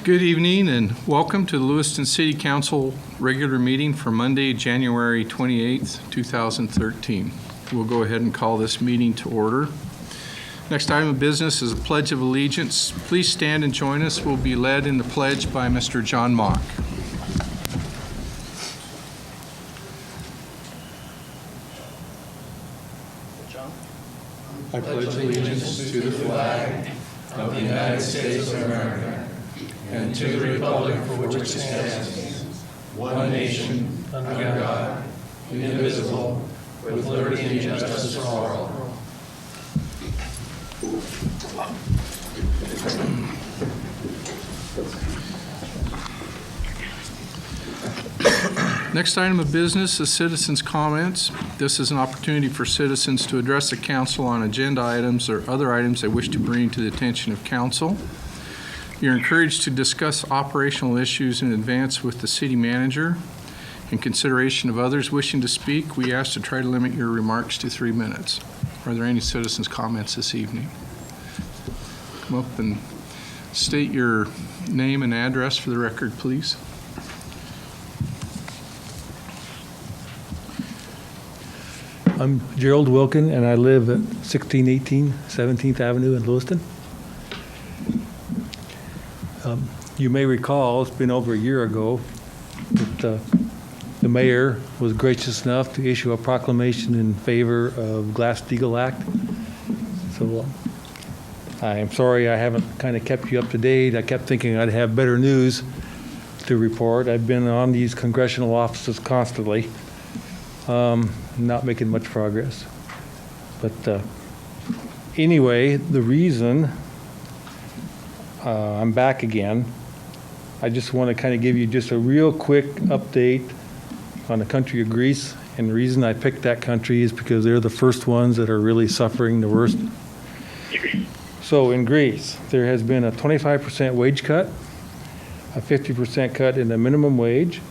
Good evening and welcome to the Lewiston City Council regular meeting for Monday, January 28th, 2013. We'll go ahead and call this meeting to order. Next item of business is a Pledge of Allegiance. Please stand and join us. We'll be led in the pledge by Mr. John Mock. I pledge allegiance to the flag of the United States of America and to the republic for which it stands, one nation, under God, indivisible, with liberty and justice for all. Next item of business is citizens' comments. This is an opportunity for citizens to address the council on agenda items or other items they wish to bring to the attention of council. You're encouraged to discuss operational issues in advance with the city manager. In consideration of others wishing to speak, we ask to try to limit your remarks to 3 minutes. Are there any citizens' comments this evening? Come up and state your name and address for the record, please. I'm Gerald Wilkin, and I live at 1618 17th Avenue in Lewiston. You may recall, it's been over a year ago, that the mayor was gracious enough to issue a proclamation in favor of Glass-Steagall Act. So I am sorry I haven't kind of kept you up to date. I kept thinking I'd have better news to report. I've been on these congressional offices constantly, not making much progress. But anyway, the reason I'm back again, I just want to kind of give you just a real quick update on the country of Greece. And the reason I picked that country is because they're the first ones that are really suffering the worst. So in Greece, there has been a 25% wage cut, a 50% cut in the minimum wage.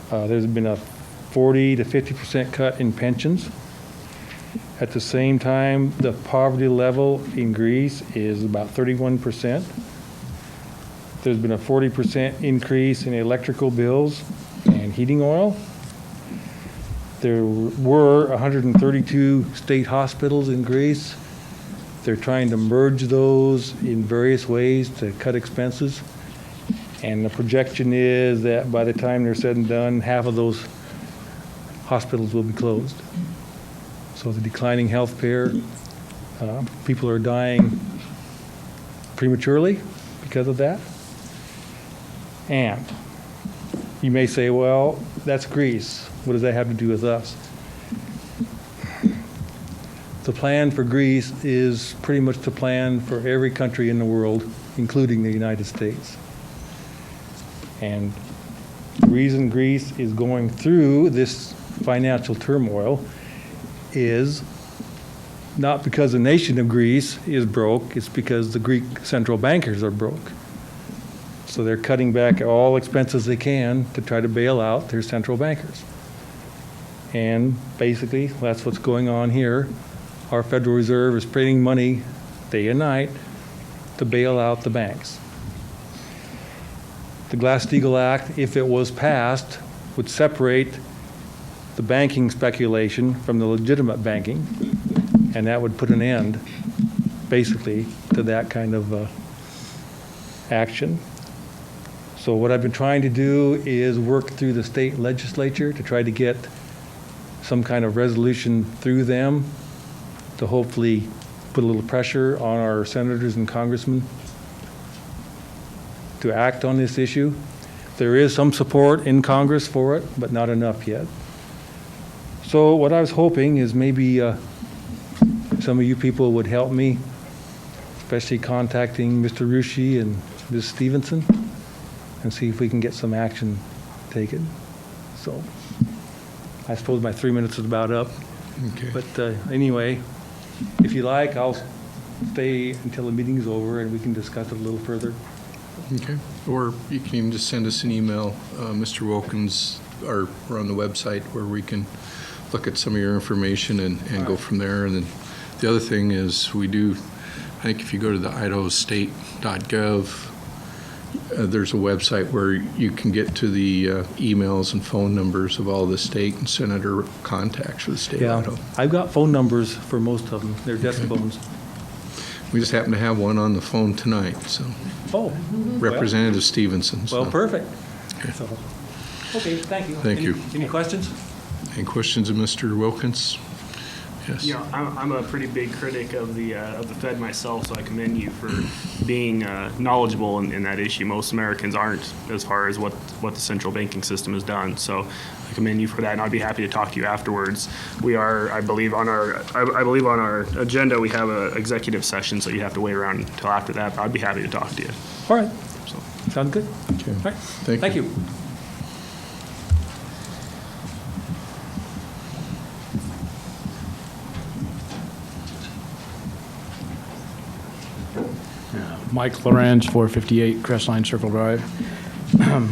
There's been a 40 to 50% cut in pensions. At the same time, the poverty level in Greece is about 31%. There's been a 40% increase in electrical bills and heating oil. There were 132 state hospitals in Greece. They're trying to merge those in various ways to cut expenses. And the projection is that by the time they're said and done, half of those hospitals will be closed. So the declining health care, people are dying prematurely because of that. And you may say, well, that's Greece. What does that have to do with us? The plan for Greece is pretty much the plan for every country in the world, including the United States. And the reason Greece is going through this financial turmoil is not because the nation of Greece is broke, it's because the Greek central bankers are broke. So they're cutting back all expenses they can to try to bail out their central bankers. And basically, that's what's going on here. Our Federal Reserve is printing money day and night to bail out the banks. The Glass-Steagall Act, if it was passed, would separate the banking speculation from the legitimate banking, and that would put an end, basically, to that kind of action. So what I've been trying to do is work through the state legislature to try to get some kind of resolution through them to hopefully put a little pressure on our senators and congressmen to act on this issue. There is some support in Congress for it, but not enough yet. So what I was hoping is maybe some of you people would help me, especially contacting Mr. Rushi and Ms. Stevenson, and see if we can get some action taken. So I suppose my 3 minutes is about up. Okay. But anyway, if you like, I'll stay until the meeting's over and we can discuss it a little further. Okay. Or you can just send us an email, Mr. Wilkins, or we're on the website where we can look at some of your information and go from there. And then the other thing is I think if you go to the idahostate.gov there's a website where you can get to the emails and phone numbers of all the state and senator contacts for the state of Yeah, Idaho. I've got phone numbers for most of them. They're desk phones. We just happen to have one on the phone tonight, so Oh, Representative Stevenson. So. well, perfect. Okay. So, okay, thank you. Thank you. Any questions? Any questions of Mr. Wilkins? Yes. You know, I'm a pretty big critic of the Fed myself, so I commend you for being knowledgeable in that issue. Most Americans aren't, as far as what the central banking system has done. So I commend you for that, and I'd be happy to talk to you afterwards. We are, I believe, on our agenda we have an executive session, so you have to wait around until after that. But I'd be happy to talk to you. All right, So. sounds good. Okay. All right, Thank you. you. Mike Lorenz, 458 Crestline Circle Drive.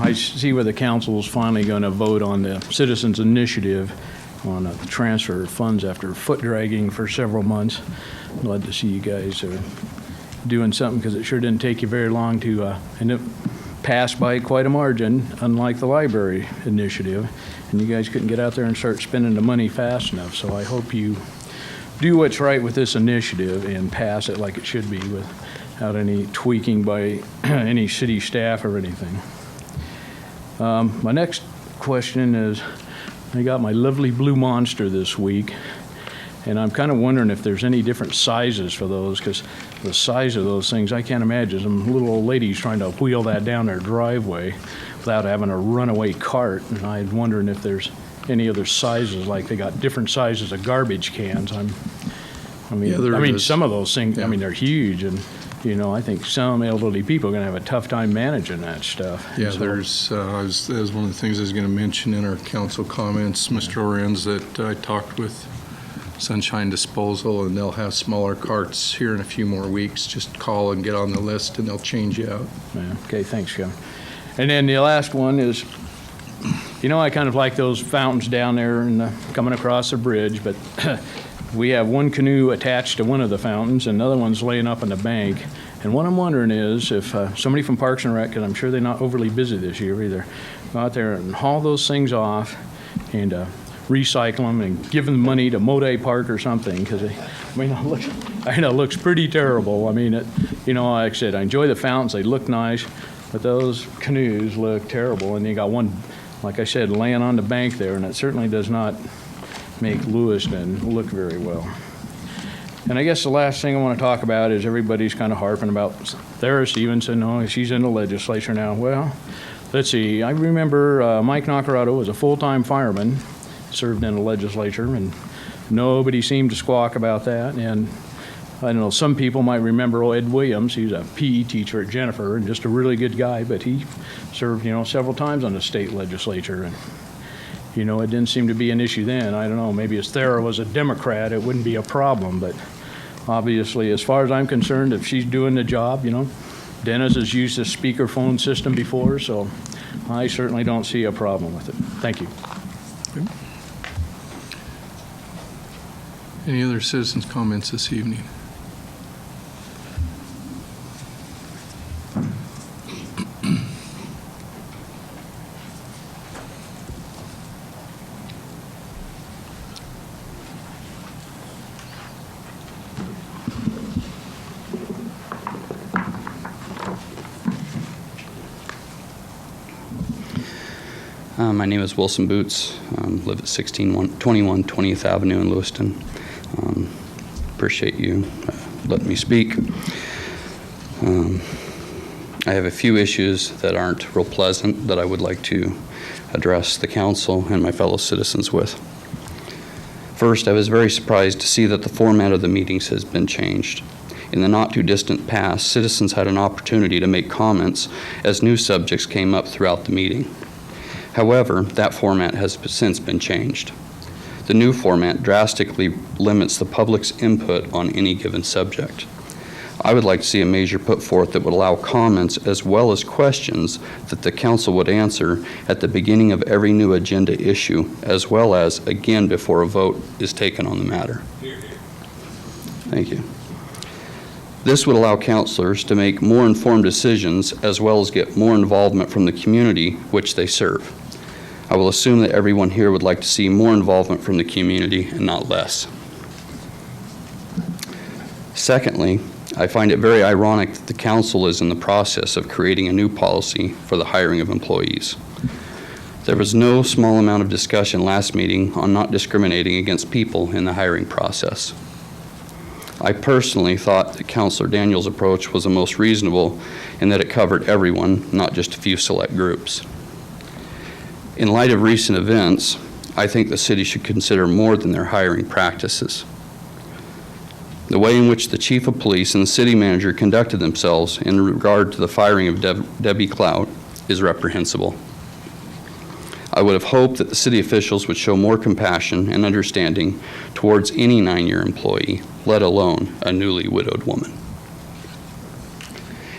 I see where the council is finally going to vote on the citizens' initiative on the transfer of funds after foot dragging for several months. Glad to see you guys are doing something, because it sure didn't take you very long to, and it passed by quite a margin, unlike the library initiative. And you guys couldn't get out there and start spending the money fast enough. So I hope you do what's right with this initiative and pass it like it should be, without any tweaking by any city staff or anything. My next question is, I got my lovely blue monster this week, and I'm kind of wondering if there's any different sizes for those, because the size of those things, I can't imagine some little old ladies trying to wheel that down their driveway without having a runaway cart. And I'm wondering if there's any other sizes, like they got different sizes of garbage cans. I Yeah, there mean, is. some of those things, Yeah. I mean, they're huge, and I think some elderly people are going to have a tough time managing that stuff. Yeah, So- there's, that was one of the things I was going to mention in our council comments, Mr. Lorenz, that I talked with Sunshine Disposal, and they'll have smaller carts here in a few more weeks. Just call and get on the list, and they'll change you out. Yeah, okay, thanks, Kevin. And then the last one is, I kind of like those fountains down there and coming across the bridge, but we have one canoe attached to one of the fountains, and another one's laying up on the bank. And what I'm wondering is if somebody from Parks and Rec, because I'm sure they're not overly busy this year either, go out there and haul those things off and recycle them and give them money to Moday Park or something, because it looks pretty terrible. I mean, like I said, I enjoy the fountains, they look nice, but those canoes look terrible. And you got one, like I said, laying on the bank there, and it certainly does not make Lewiston look very well. And I guess the last thing I want to talk about is everybody's kind of harping about Sarah Stevenson. Oh, she's in the legislature now. Well, let's see. I remember Mike Nacarado was a full-time fireman, served in the legislature, and nobody seemed to squawk about that. And I don't know, some people might remember Ed Williams. He was a PE teacher at Jennifer and just a really good guy, but he served, several times on the state legislature. And it didn't seem to be an issue then. I don't know, maybe if Thera was a Democrat, it wouldn't be a problem. But obviously, as far as I'm concerned, if she's doing the job, Dennis has used the speakerphone system before, so I certainly don't see a problem with it. Thank you. Any other citizens' comments this evening? My name is Wilson Boots. Live at 1621 20th Avenue in Lewiston. Appreciate you letting me speak. I have a few issues that aren't real pleasant that I would like to address the council and my fellow citizens with. First, I was very surprised to see that the format of the meetings has been changed. In the not-too-distant past, citizens had an opportunity to make comments as new subjects came up throughout the meeting. However, that format has since been changed. The new format drastically limits the public's input on any given subject. I would like to see a measure put forth that would allow comments as well as questions that the council would answer at the beginning of every new agenda issue, as well as again before a vote is taken on the matter. Thank you. This would allow counselors to make more informed decisions as well as get more involvement from the community which they serve. I will assume that everyone here would like to see more involvement from the community and not less. Secondly, I find it very ironic that the council is in the process of creating a new policy for the hiring of employees. There was no small amount of discussion last meeting on not discriminating against people in the hiring process. I personally thought that Councilor Daniels' approach was the most reasonable in that it covered everyone, not just a few select groups. In light of recent events, I think the city should consider more than their hiring practices. The way in which the chief of police and the city manager conducted themselves in regard to the firing of Debbie Clout is reprehensible. I would have hoped that the city officials would show more compassion and understanding towards any 9-year employee, let alone a newly widowed woman.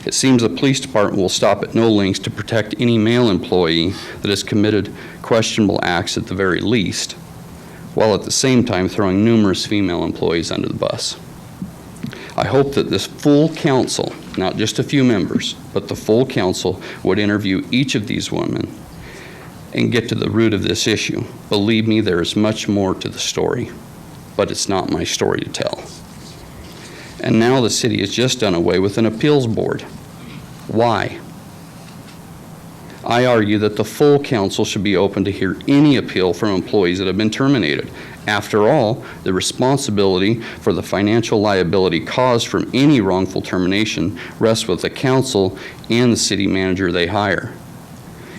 It seems the police department will stop at no lengths to protect any male employee that has committed questionable acts at the very least, while at the same time throwing numerous female employees under the bus. I hope that this full council, not just a few members, but the full council would interview each of these women and get to the root of this issue. Believe me, there is much more to the story, but it's not my story to tell. And now the city has just done away with an appeals board. Why? I argue that the full council should be open to hear any appeal from employees that have been terminated. After all, the responsibility for the financial liability caused from any wrongful termination rests with the council and the city manager they hire.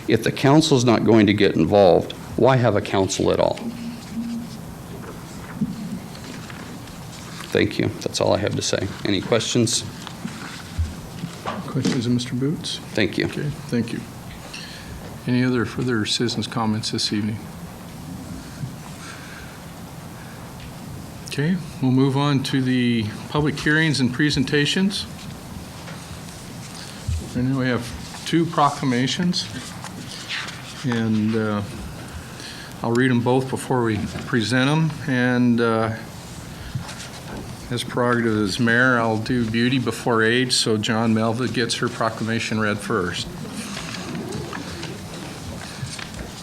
If the council is not going to get involved, why have a council at all? Thank you. That's all I have to say. Any questions? Questions of Mr. Boots? Thank you. Okay, thank you. Any other further citizens' comments this evening? Okay, we'll move on to the public hearings and presentations. And then we have 2 proclamations. And I'll read them both before we present them. And as prerogative as mayor, I'll do beauty before age, so John Melva gets her proclamation read first.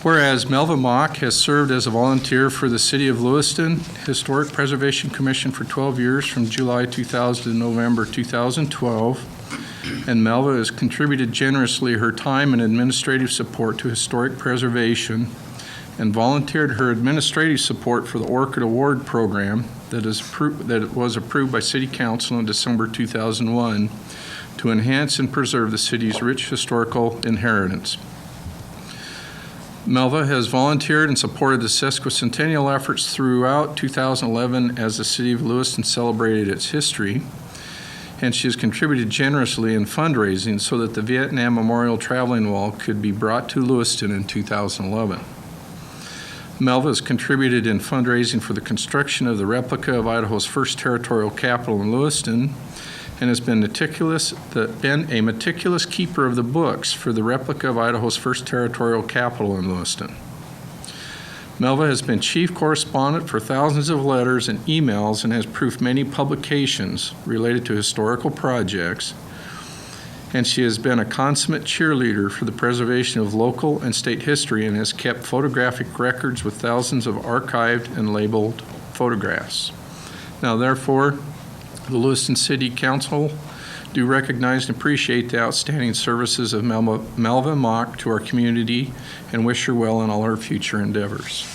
Whereas Melva Mock has served as a volunteer for the City of Lewiston Historic Preservation Commission for 12 years from July 2000 to November 2012, and Melva has contributed generously her time and administrative support to historic preservation and volunteered her administrative support for the Orchid Award program that was approved by City Council in December 2001 to enhance and preserve the city's rich historical inheritance. Melva has volunteered and supported the sesquicentennial efforts throughout 2011 as the City of Lewiston celebrated its history, and she has contributed generously in fundraising so that the Vietnam Memorial Traveling Wall could be brought to Lewiston in 2011. Melva has contributed in fundraising for the construction of the replica of Idaho's first territorial capital in Lewiston, and has been a meticulous keeper of the books for the replica of Idaho's first territorial capital in Lewiston. Melva has been chief correspondent for thousands of letters and emails and has proofed many publications related to historical projects, and she has been a consummate cheerleader for the preservation of local and state history and has kept photographic records with thousands of archived and labeled photographs. Now, therefore, the Lewiston City Council do recognize and appreciate the outstanding services of Melva Mock to our community and wish her well in all her future endeavors.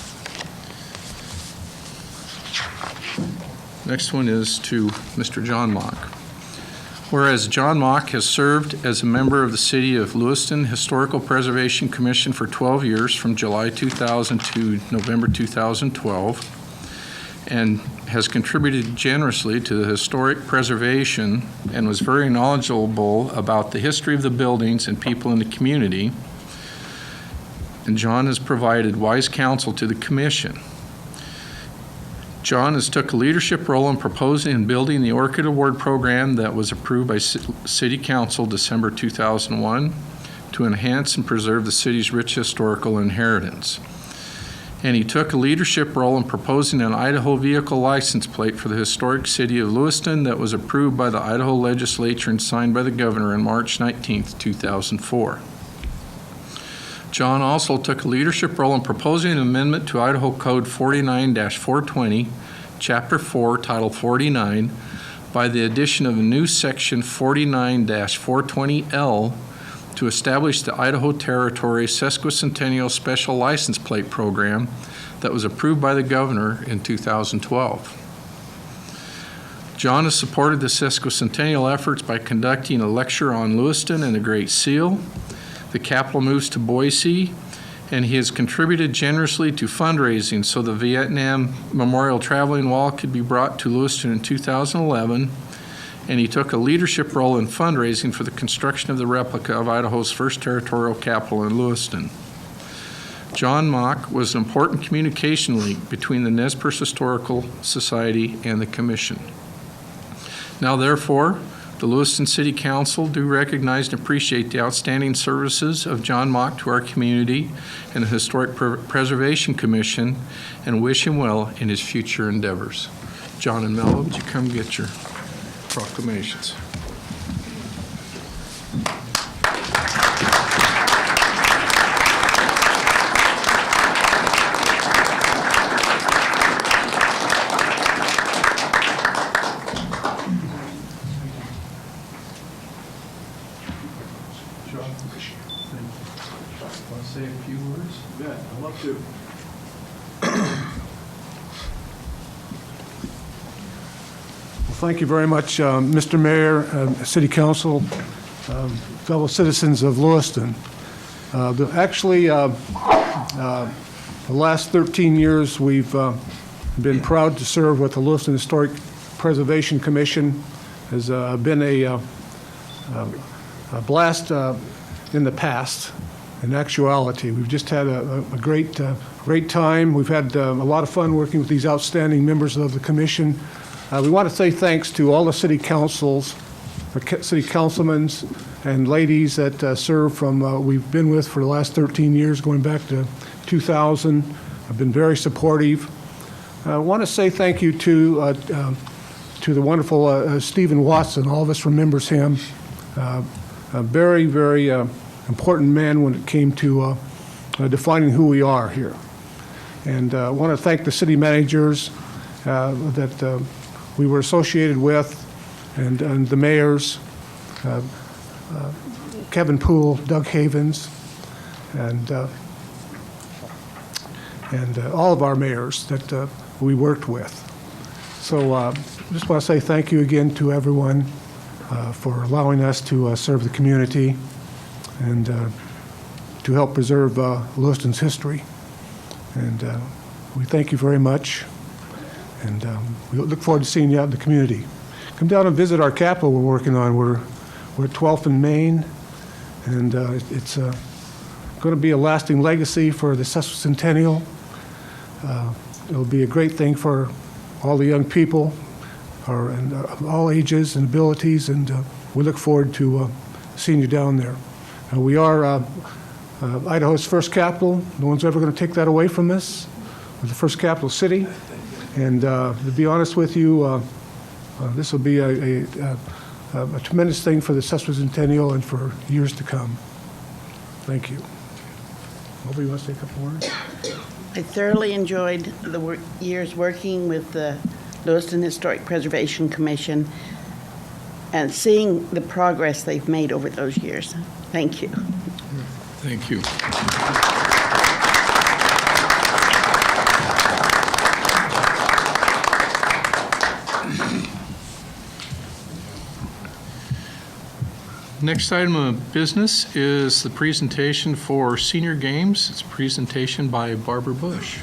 Next one is to Mr. John Mock. Whereas John Mock has served as a member of the City of Lewiston Historical Preservation Commission for 12 years from July 2000 to November 2012, and has contributed generously to the historic preservation and was very knowledgeable about the history of the buildings and people in the community. And John has provided wise counsel to the commission. John has took a leadership role in proposing and building the Orchid Award program that was approved by City Council December 2001 to enhance and preserve the city's rich historical inheritance. and he took a leadership role in proposing an Idaho vehicle license plate for the historic city of Lewiston that was approved by the Idaho legislature and signed by the governor on March 19, 2004. John also took a leadership role in proposing an amendment to Idaho Code 49-420, Chapter 4, Title 49, by the addition of a new section 49-420L to establish the Idaho Territory Sesquicentennial Special License Plate Program that was approved by the governor in 2012. John has supported the sesquicentennial efforts by conducting a lecture on Lewiston and the Great Seal. The capital moves to Boise, and he has contributed generously to fundraising so the Vietnam Memorial Traveling Wall could be brought to Lewiston in 2011, and he took a leadership role in fundraising for the construction of the replica of Idaho's first territorial capital in Lewiston. John Mock was an important communication link between the Nez Perce Historical Society and the Commission. Now, therefore, the Lewiston City Council do recognize and appreciate the outstanding services of John Mock to our community and the Historic Preservation Commission and wish him well in his future endeavors. John and Mel, would you come get your proclamations? Want to say a few words? Yeah, I'd love to. Well, thank you very much, Mr. Mayor, City Council, fellow citizens of Lewiston. The last 13 years, we've been proud to serve with the Lewiston Historic Preservation Commission. Has been a blast in the past. In actuality, we've just had a great time. We've had a lot of fun working with these outstanding members of the commission. We want to say thanks to all the city councils, city councilmen and ladies that serve from we've been with for the last 13 years, going back to 2000. I've been very supportive. I want to say thank you to the wonderful Stephen Watson. All of us remembers him. A very, very important man when it came to defining who we are here. And I want to thank the city managers that we were associated with and the mayors, Kevin Poole, Doug Havens, and all of our mayors that we worked with. So I just want to say thank you again to everyone for allowing us to serve the community and to help preserve Lewiston's history. And we thank you very much. And we look forward to seeing you out in the community. Come down and visit our capital we're working on. We're at 12th and Main, and it's going to be a lasting legacy for the sesquicentennial. It'll be a great thing for all the young people, and all ages and abilities, and we look forward to seeing you down there. We are Idaho's first capital. No one's ever going to take that away from us. We're the first capital city. And to be honest with you, this will be a tremendous thing for the sesquicentennial and for years to come. Thank you. Moby, you want to say a couple words? I thoroughly enjoyed the years working with the Lewiston Historic Preservation Commission and seeing the progress they've made over those years. Thank you. Thank you. Next item of business is the presentation for Senior Games. It's a presentation by Barbara Bush.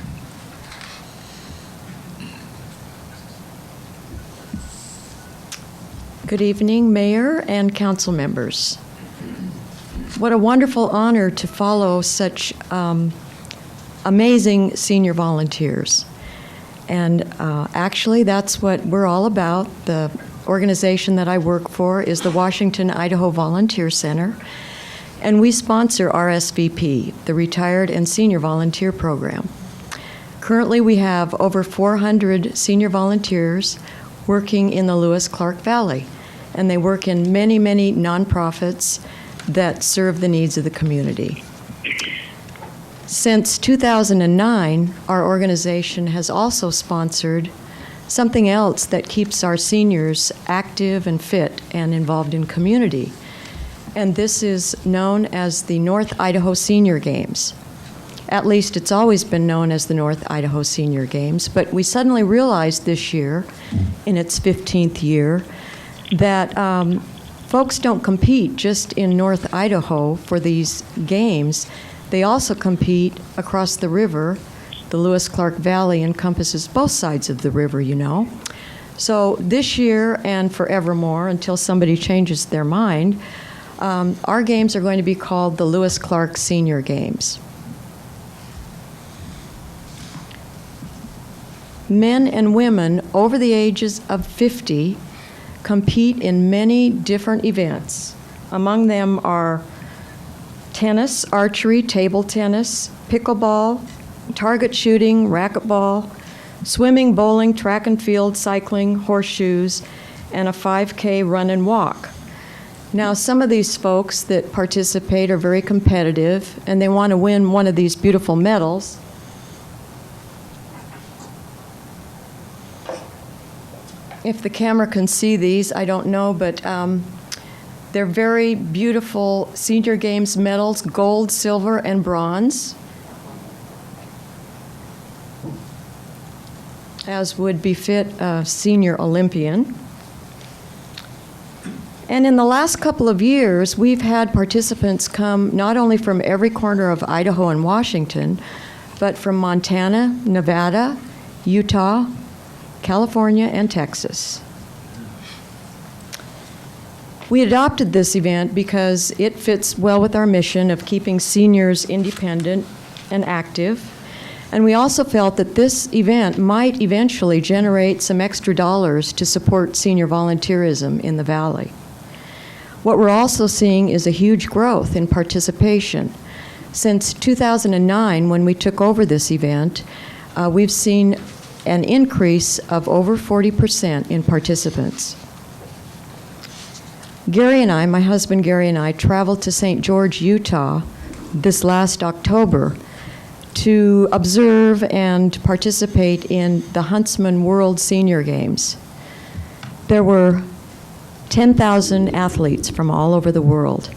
Good evening, Mayor and council members. What a wonderful honor to follow such amazing senior volunteers. And actually, that's what we're all about. The organization that I work for is the Washington, Idaho Volunteer Center, and we sponsor RSVP, the Retired and Senior Volunteer Program. Currently, we have over 400 senior volunteers working in the Lewis-Clark Valley, and they work in many, many nonprofits that serve the needs of the community. Since 2009, our organization has also sponsored something else that keeps our seniors active and fit and involved in community. And this is known as the North Idaho Senior Games. At least it's always been known as the North Idaho Senior Games, but we suddenly realized this year, in its 15th year, that folks don't compete just in North Idaho for these games. They also compete across the river. The Lewis-Clark Valley encompasses both sides of the river, you know. So this year and forevermore, until somebody changes their mind, our games are going to be called the Lewis-Clark Senior Games. Men and women over the ages of 50 compete in many different events. Among them are tennis, archery, table tennis, pickleball, target shooting, racquetball, swimming, bowling, track and field, cycling, horseshoes, and a 5K run and walk. Now, some of these folks that participate are very competitive, and they want to win one of these beautiful medals. If the camera can see these, I don't know, but they're very beautiful Senior Games medals, gold, silver, and bronze, as would befit a senior Olympian. And in the last couple of years, we've had participants come not only from every corner of Idaho and Washington, but from Montana, Nevada, Utah, California, and Texas. We adopted this event because it fits well with our mission of keeping seniors independent and active. And we also felt that this event might eventually generate some extra dollars to support senior volunteerism in the Valley. What we're also seeing is a huge growth in participation. Since 2009, when we took over this event, we've seen an increase of over 40% in participants. Gary and I, my husband Gary and I, traveled to St. George, Utah this last October to observe and participate in the Huntsman World Senior Games. There were 10,000 athletes from all over the world.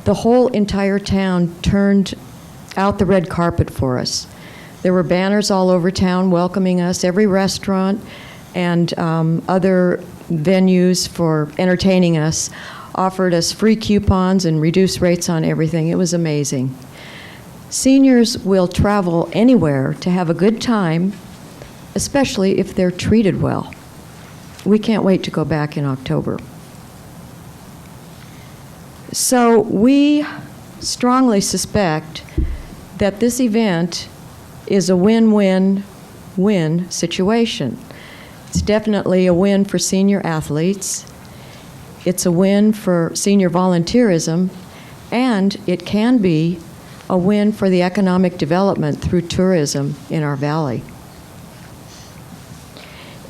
The whole entire town turned out the red carpet for us. There were banners all over town welcoming us. Every restaurant and other venues for entertaining us offered us free coupons and reduced rates on everything. It was amazing. Seniors will travel anywhere to have a good time, especially if they're treated well. We can't wait to go back in October. So we strongly suspect that this event is a win-win-win situation. It's definitely a win for senior athletes. It's a win for senior volunteerism, and it can be a win for the economic development through tourism in our valley.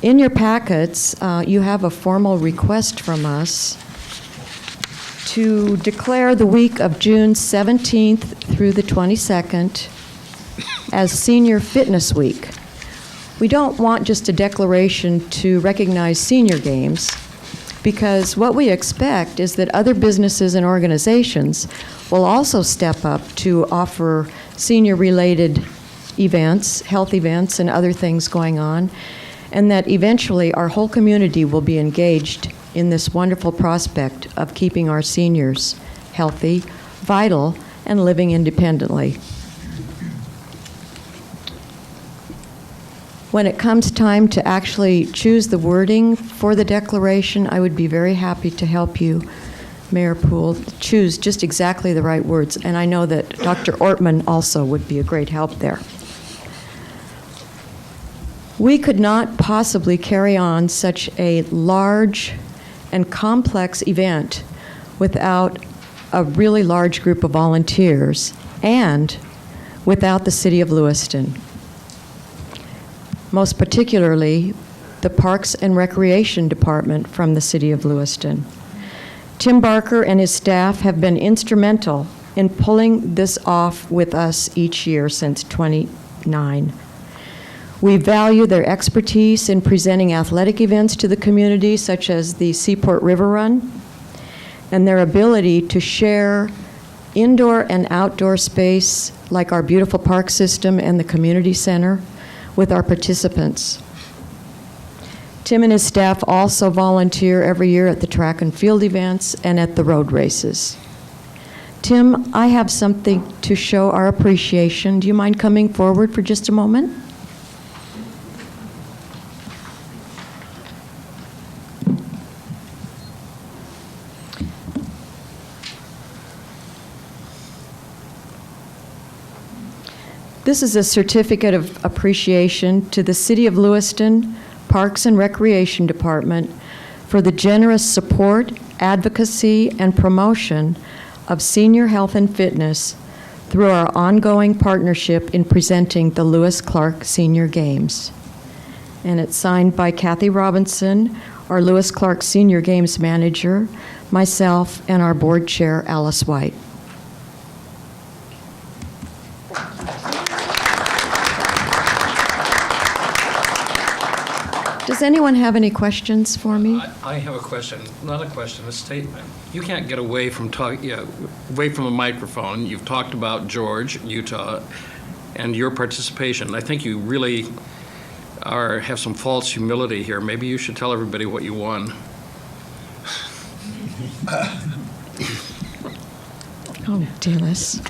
In your packets, you have a formal request from us to declare the week of June 17th through the 22nd as Senior Fitness Week. We don't want just a declaration to recognize senior games, because what we expect is that other businesses and organizations will also step up to offer senior-related events, health events, and other things going on, and that eventually our whole community will be engaged in this wonderful prospect of keeping our seniors healthy, vital, and living independently. When it comes time to actually choose the wording for the declaration, I would be very happy to help you, Mayor Poole, choose just exactly the right words. And I know that Dr. Ortman also would be a great help there. We could not possibly carry on such a large and complex event without a really large group of volunteers and without the city of Lewiston. most particularly the Parks and Recreation Department from the City of Lewiston. Tim Barker and his staff have been instrumental in pulling this off with us each year since 29. We value their expertise in presenting athletic events to the community, such as the Seaport River Run, and their ability to share indoor and outdoor space, like our beautiful park system and the community center, with our participants. Tim and his staff also volunteer every year at the track and field events and at the road races. Tim, I have something to show our appreciation. Do you mind coming forward for just a moment? This is a certificate of appreciation to the City of Lewiston Parks and Recreation Department for the generous support, advocacy, and promotion of senior health and fitness through our ongoing partnership in presenting the Lewis Clark Senior Games. And it's signed by Kathy Robinson, our Lewis Clark Senior Games manager, myself, and our board chair, Alice White. Does anyone have any questions for me? I have a question, not a question, a statement. You can't get away from away from a microphone. You've talked about George, Utah, and your participation. I think you really have some false humility here. Maybe you should tell everybody what you won. Oh, Dennis.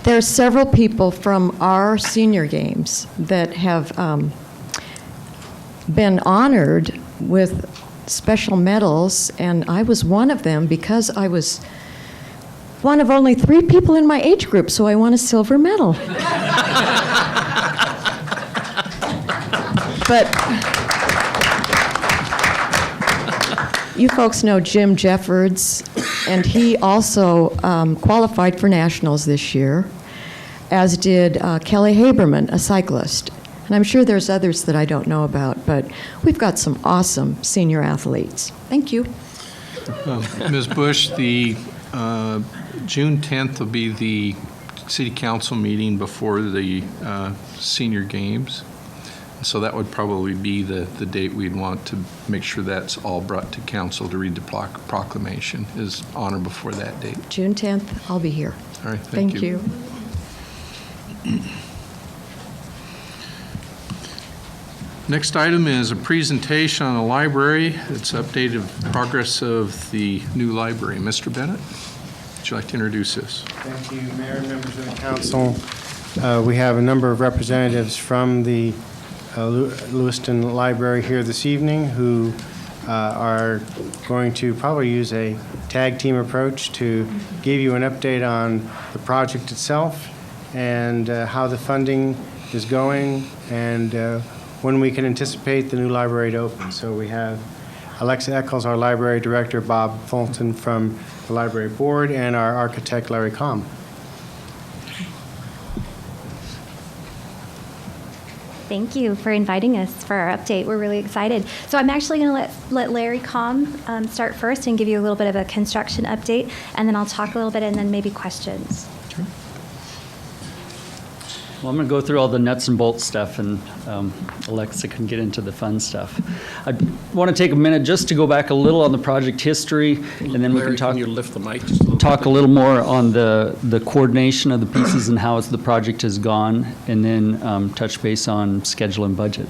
There are several people from our senior games that have been honored with special medals, and I was one of them because I was one of only 3 people in my age group, so I won a silver medal. But you folks know Jim Jeffords, and he also qualified for nationals this year, as did Kelly Haberman, a cyclist. And I'm sure there's others that I don't know about, but we've got some awesome senior athletes. Thank you. Ms. Bush, the June 10th will be the city council meeting before the senior games. So that would probably be the date we'd want to make sure that's all brought to council to read the proclamation is on or before that date. June 10th, I'll be here. All right, thank you. Next item is a presentation on the library. It's updated progress of the new library. Mr. Bennett, would you like to introduce this? Thank you, Mayor and members of the council. We have a number of representatives from the Lewiston Library here this evening who are going to probably use a tag team approach to give you an update on the project itself and how the funding is going and when we can anticipate the new library to open. So we have Alexa Eccles, our library director, Bob Fulton from the library board, and our architect, Larry Combe. Thank you for inviting us for our update. We're really excited. So I'm actually going to let Larry Combe start first and give you a little bit of a construction update, and then I'll talk a little bit and then maybe questions. Well, I'm going to go through all the nuts and bolts stuff, and Alexa can get into the fun stuff. I want to take a minute just to go back a little on the project history, and then we can talk. Can you lift the mic just a little talk a little more on the coordination of the pieces and how the project has gone, and then touch base on schedule and budget.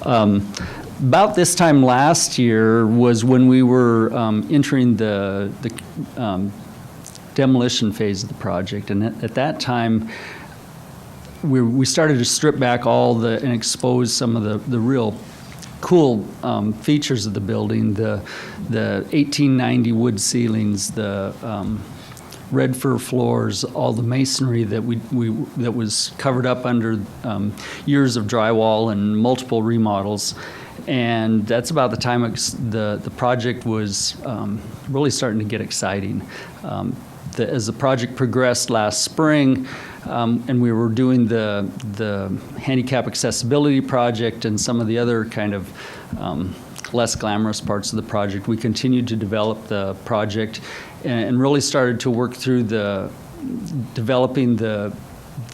About this time last year was when we were entering the demolition phase of the project, and at that time, we started to strip back all and expose some of the real cool features of the building, the 1890 wood ceilings, the red fir floors, all the masonry that that was covered up under years of drywall and multiple remodels. And that's about the time the project was really starting to get exciting. as the project progressed last spring, and we were doing the handicap accessibility project and some of the other kind of less glamorous parts of the project, we continued to develop the project and really started to work through developing the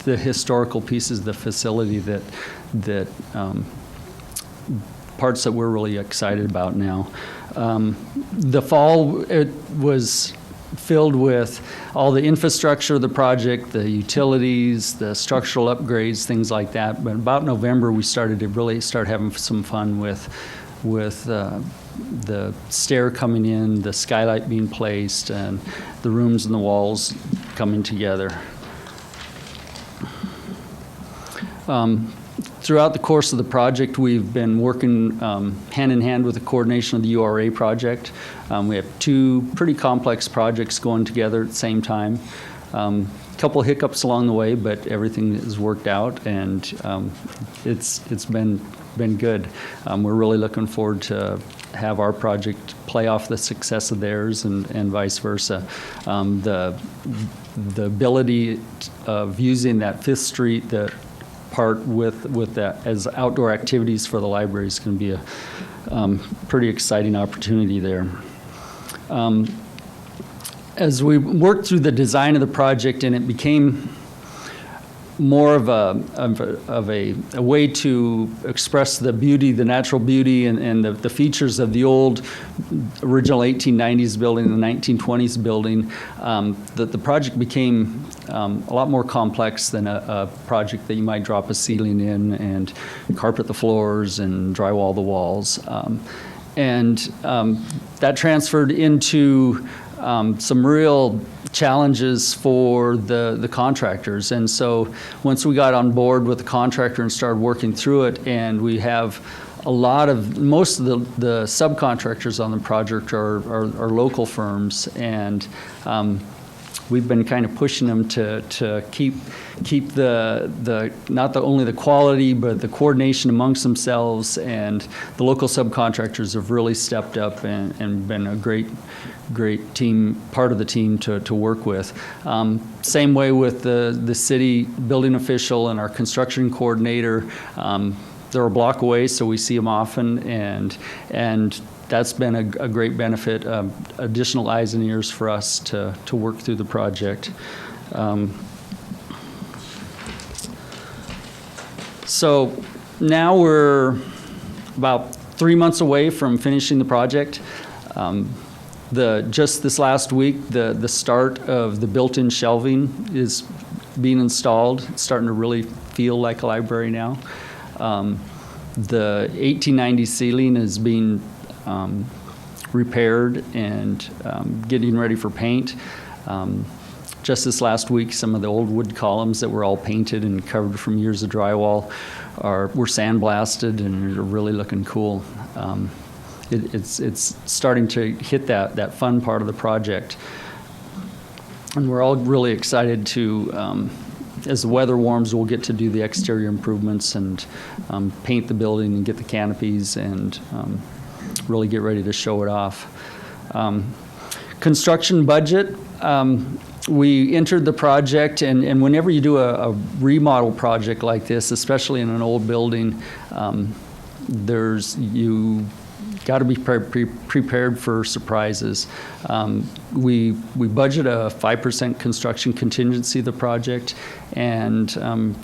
historical pieces of the facility that parts that we're really excited about now. The fall, it was filled with all the infrastructure of the project, the utilities, the structural upgrades, things like that. But about November, we started to really start having some fun with the stair coming in, the skylight being placed, and the rooms and the walls coming together. Throughout the course of the project, we've been working hand in hand with the coordination of the URA project. We have two pretty complex projects going together at the same time. A couple of hiccups along the way, but everything has worked out, and it's been good. We're really looking forward to have our project play off the success of theirs and vice versa. The ability of using that Fifth Street, the part with that as outdoor activities for the library is going to be a pretty exciting opportunity there. As we worked through the design of the project and it became more of a way to express the beauty, the natural beauty and the features of the old original 1890s building and the 1920s building, the project became a lot more complex than a project that you might drop a ceiling in and carpet the floors and drywall the walls. That transferred into some real challenges for the contractors. And so once we got on board with the contractor and started working through it, and we have most of the subcontractors on the project are local firms, and we've been kind of pushing them to keep the not only the quality but the coordination amongst themselves, and the local subcontractors have really stepped up and been a great team, part of the team to work with. Same way with the city building official and our construction coordinator. They're a block away, so we see them often, and that's been a great benefit, additional eyes and ears for us to work through the project. So now we're about 3 months away from finishing the project. Just this last week, the start of the built-in shelving is being installed. It's starting to really feel like a library now. The 1890 ceiling is being repaired and getting ready for paint. Just this last week, some of the old wood columns that were all painted and covered from years of drywall were sandblasted and are really looking cool. It's starting to hit that fun part of the project. And we're all really excited to, as the weather warms, we'll get to do the exterior improvements and paint the building and get the canopies and really get ready to show it off. Construction budget. We entered the project, and whenever you do a remodel project like this, especially in an old building, you got to be prepared for surprises. We budget a 5% construction contingency of the project, and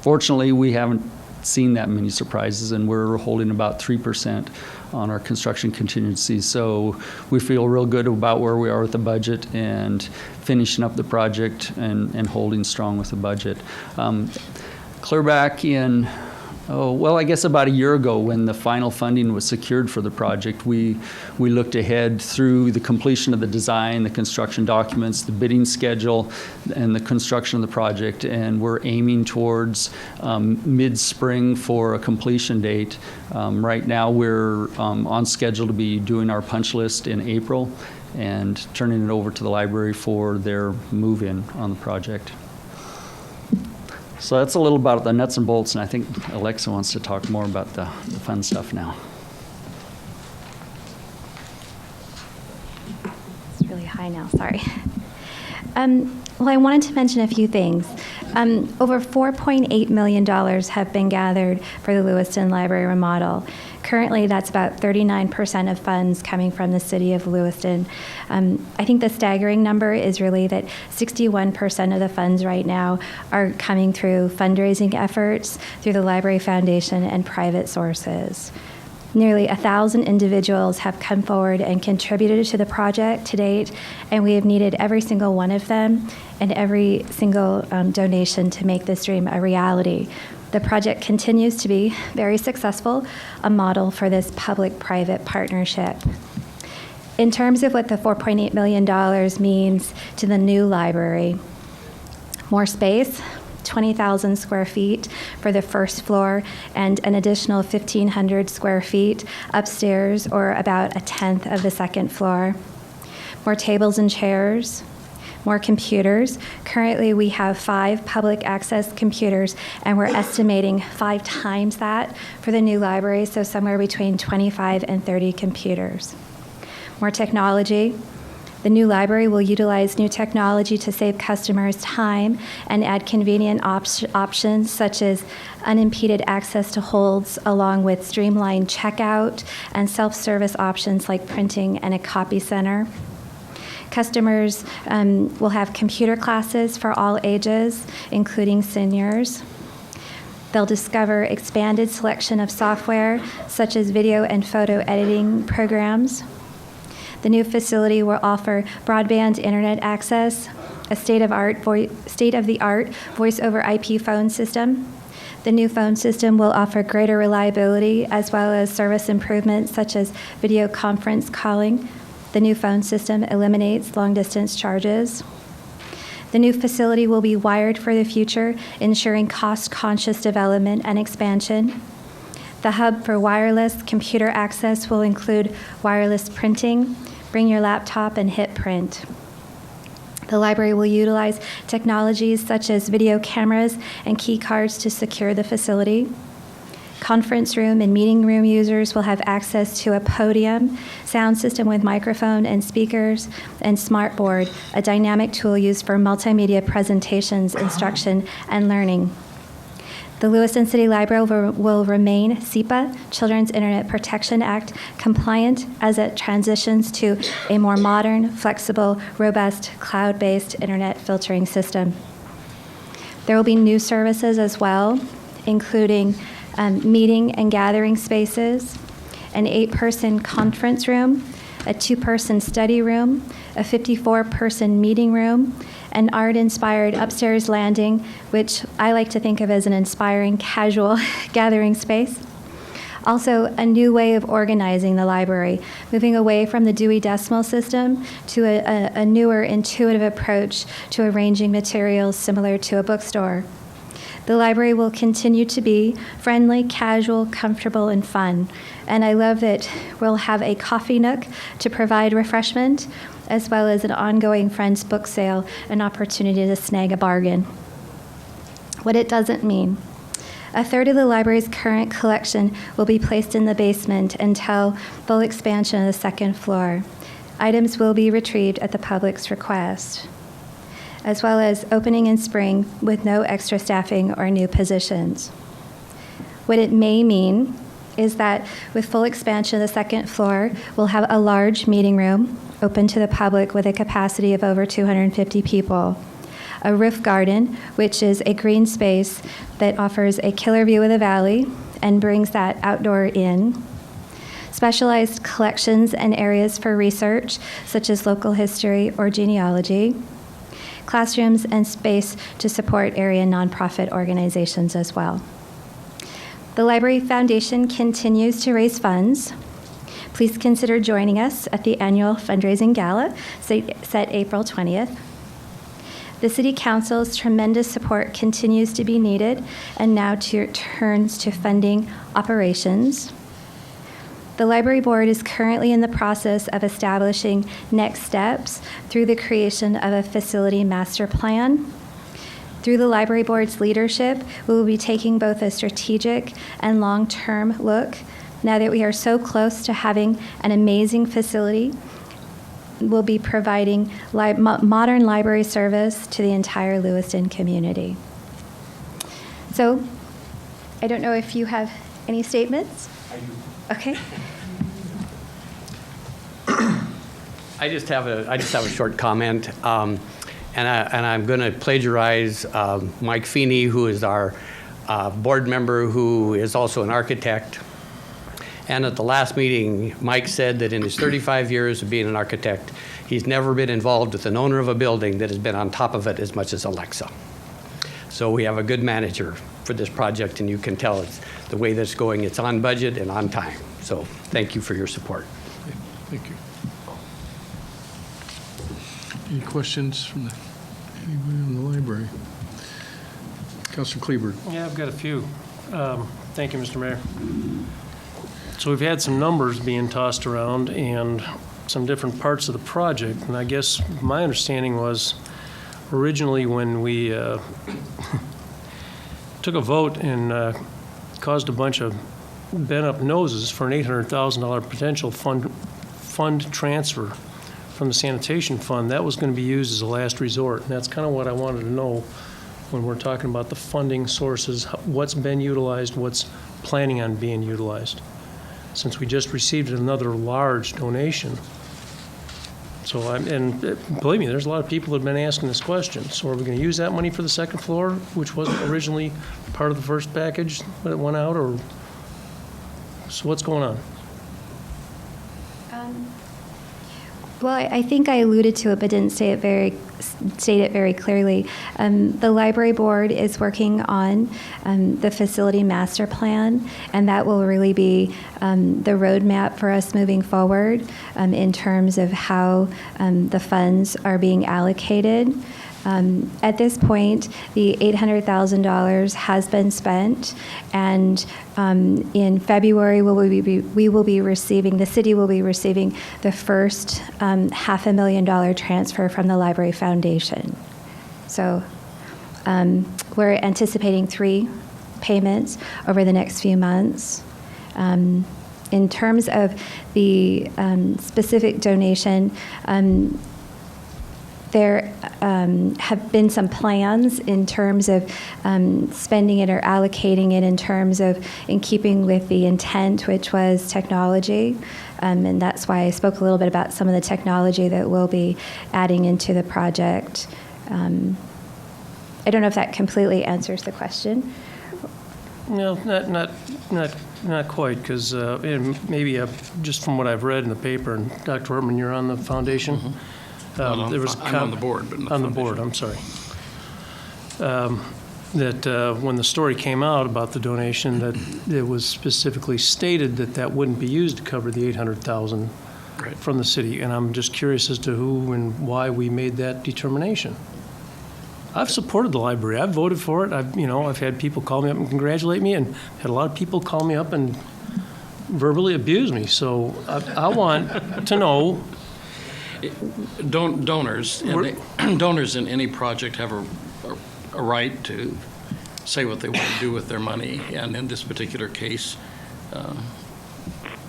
fortunately we haven't seen that many surprises, and we're holding about 3% on our construction contingency. So we feel real good about where we are with the budget and finishing up the project and holding strong with the budget. Clear back in, I guess about a year ago, when the final funding was secured for the project, we looked ahead through the completion of the design, the construction documents, the bidding schedule, and the construction of the project, and we're aiming towards mid-spring for a completion date. Right now, we're on schedule to be doing our punch list in April and turning it over to the library for their move-in on the project. So that's a little about the nuts and bolts, and I think Alexa wants to talk more about the fun stuff now. It's really high now, sorry. Well, I wanted to mention a few things. Over $4.8 million have been gathered for the Lewiston Library remodel. Currently, that's about 39% of funds coming from the city of Lewiston. I think the staggering number is really that 61% of the funds right now are coming through fundraising efforts through the Library Foundation and private sources. Nearly 1,000 individuals have come forward and contributed to the project to date, and we have needed every single one of them and every single donation to make this dream a reality. The project continues to be very successful, a model for this public-private partnership. In terms of what the $4.8 million means to the new library, more space, 20,000 square feet for the first floor and an additional 1,500 square feet upstairs, or about a tenth of the second floor. More tables and chairs, more computers. Currently, we have 5 public access computers, and we're estimating 5 times that for the new library, so somewhere between 25 and 30 computers. More technology. The new library will utilize new technology to save customers time and add convenient options such as unimpeded access to holds, along with streamlined checkout and self-service options like printing and a copy center. Customers will have computer classes for all ages, including seniors. They'll discover expanded selection of software, such as video and photo editing programs. The new facility will offer broadband internet access, a state-of-the-art voice-over IP phone system. The new phone system will offer greater reliability as well as service improvements such as video conference calling. The new phone system eliminates long-distance charges. The new facility will be wired for the future, ensuring cost-conscious development and expansion. The hub for wireless computer access will include wireless printing. Bring your laptop and hit print. The library will utilize technologies such as video cameras and key cards to secure the facility. Conference room and meeting room users will have access to a podium, sound system with microphone and speakers, and smartboard, a dynamic tool used for multimedia presentations, instruction, and learning. The Lewiston City Library will remain CIPA, Children's Internet Protection Act, compliant as it transitions to a more modern, flexible, robust, cloud-based internet filtering system. There will be new services as well, including meeting and gathering spaces, an 8-person conference room, a 2-person study room, a 54-person meeting room, an art-inspired upstairs landing, which I like to think of as an inspiring casual gathering space. Also, a new way of organizing the library, moving away from the Dewey Decimal System to a newer, intuitive approach to arranging materials similar to a bookstore. The library will continue to be friendly, casual, comfortable, and fun. And I love that we'll have a coffee nook to provide refreshment, as well as an ongoing Friends book sale, an opportunity to snag a bargain. What it doesn't mean. A third of the library's current collection will be placed in the basement until full expansion of the second floor. Items will be retrieved at the public's request, as well as opening in spring with no extra staffing or new positions. What it may mean is that with full expansion of the second floor, we'll have a large meeting room open to the public with a capacity of over 250 people. A roof garden, which is a green space that offers a killer view of the valley and brings that outdoor in. Specialized collections and areas for research, such as local history or genealogy. Classrooms and space to support area nonprofit organizations as well. The Library Foundation continues to raise funds. Please consider joining us at the annual fundraising gala set April 20th. The City Council's tremendous support continues to be needed, and now turns to funding operations. The Library Board is currently in the process of establishing next steps through the creation of a facility master plan. Through the Library Board's leadership, we will be taking both a strategic and long-term look now that we are so close to having an amazing facility will be providing modern library service to the entire Lewiston community. So, I don't know if you have any statements? I do. Okay. I just have a short comment, and I'm going to plagiarize Mike Feeney, who is our board member, who is also an architect. And at the last meeting, Mike said that in his 35 years of being an architect, he's never been involved with an owner of a building that has been on top of it as much as Alexa. So we have a good manager for this project, and you can tell it's the way that's going. It's on budget and on time. So thank you for your support. Thank you. Any questions from anybody in the library? Councilor Kleber. Yeah, I've got a few. Thank you, Mr. Mayor. So we've had some numbers being tossed around and some different parts of the project, and I guess my understanding was originally when we took a vote and caused a bunch of bent-up noses for an $800,000 potential fund transfer from the sanitation fund, that was going to be used as a last resort. And that's kind of what I wanted to know when we're talking about the funding sources, what's been utilized, what's planning on being utilized, since we just received another large donation. So, and believe me, there's a lot of people that have been asking this question. So are we going to use that money for the second floor, which wasn't originally part of the first package that went out, or so what's going on? Well, I think I alluded to it, but didn't state it very clearly. The library board is working on the facility master plan, and that will really be the roadmap for us moving forward in terms of how the funds are being allocated. At this point, the $800,000 has been spent, and in February the city will be receiving the first $500,000 transfer from the Library Foundation. So we're anticipating 3 payments over the next few months. In terms of the specific donation, there have been some plans in terms of spending it or allocating it in terms of in keeping with the intent, which was technology. And that's why I spoke a little bit about some of the technology that we'll be adding into the project. I don't know if that completely answers the question. No, not quite, because maybe just from what I've read in the paper, and Dr. Ortman, you're on the foundation. Mm-hmm. I'm on the board, but not on the board. I'm sorry. That when the story came out about the donation, that it was specifically stated that that wouldn't be used to cover the $800,000 from the city, and I'm just curious as to who and why we made that determination. I've supported the library. I've voted for it. I've had people call me up and congratulate me, and had a lot of people call me up and verbally abuse me. So I want to know. Donors in any project have a right to say what they want to do with their money, and in this particular case,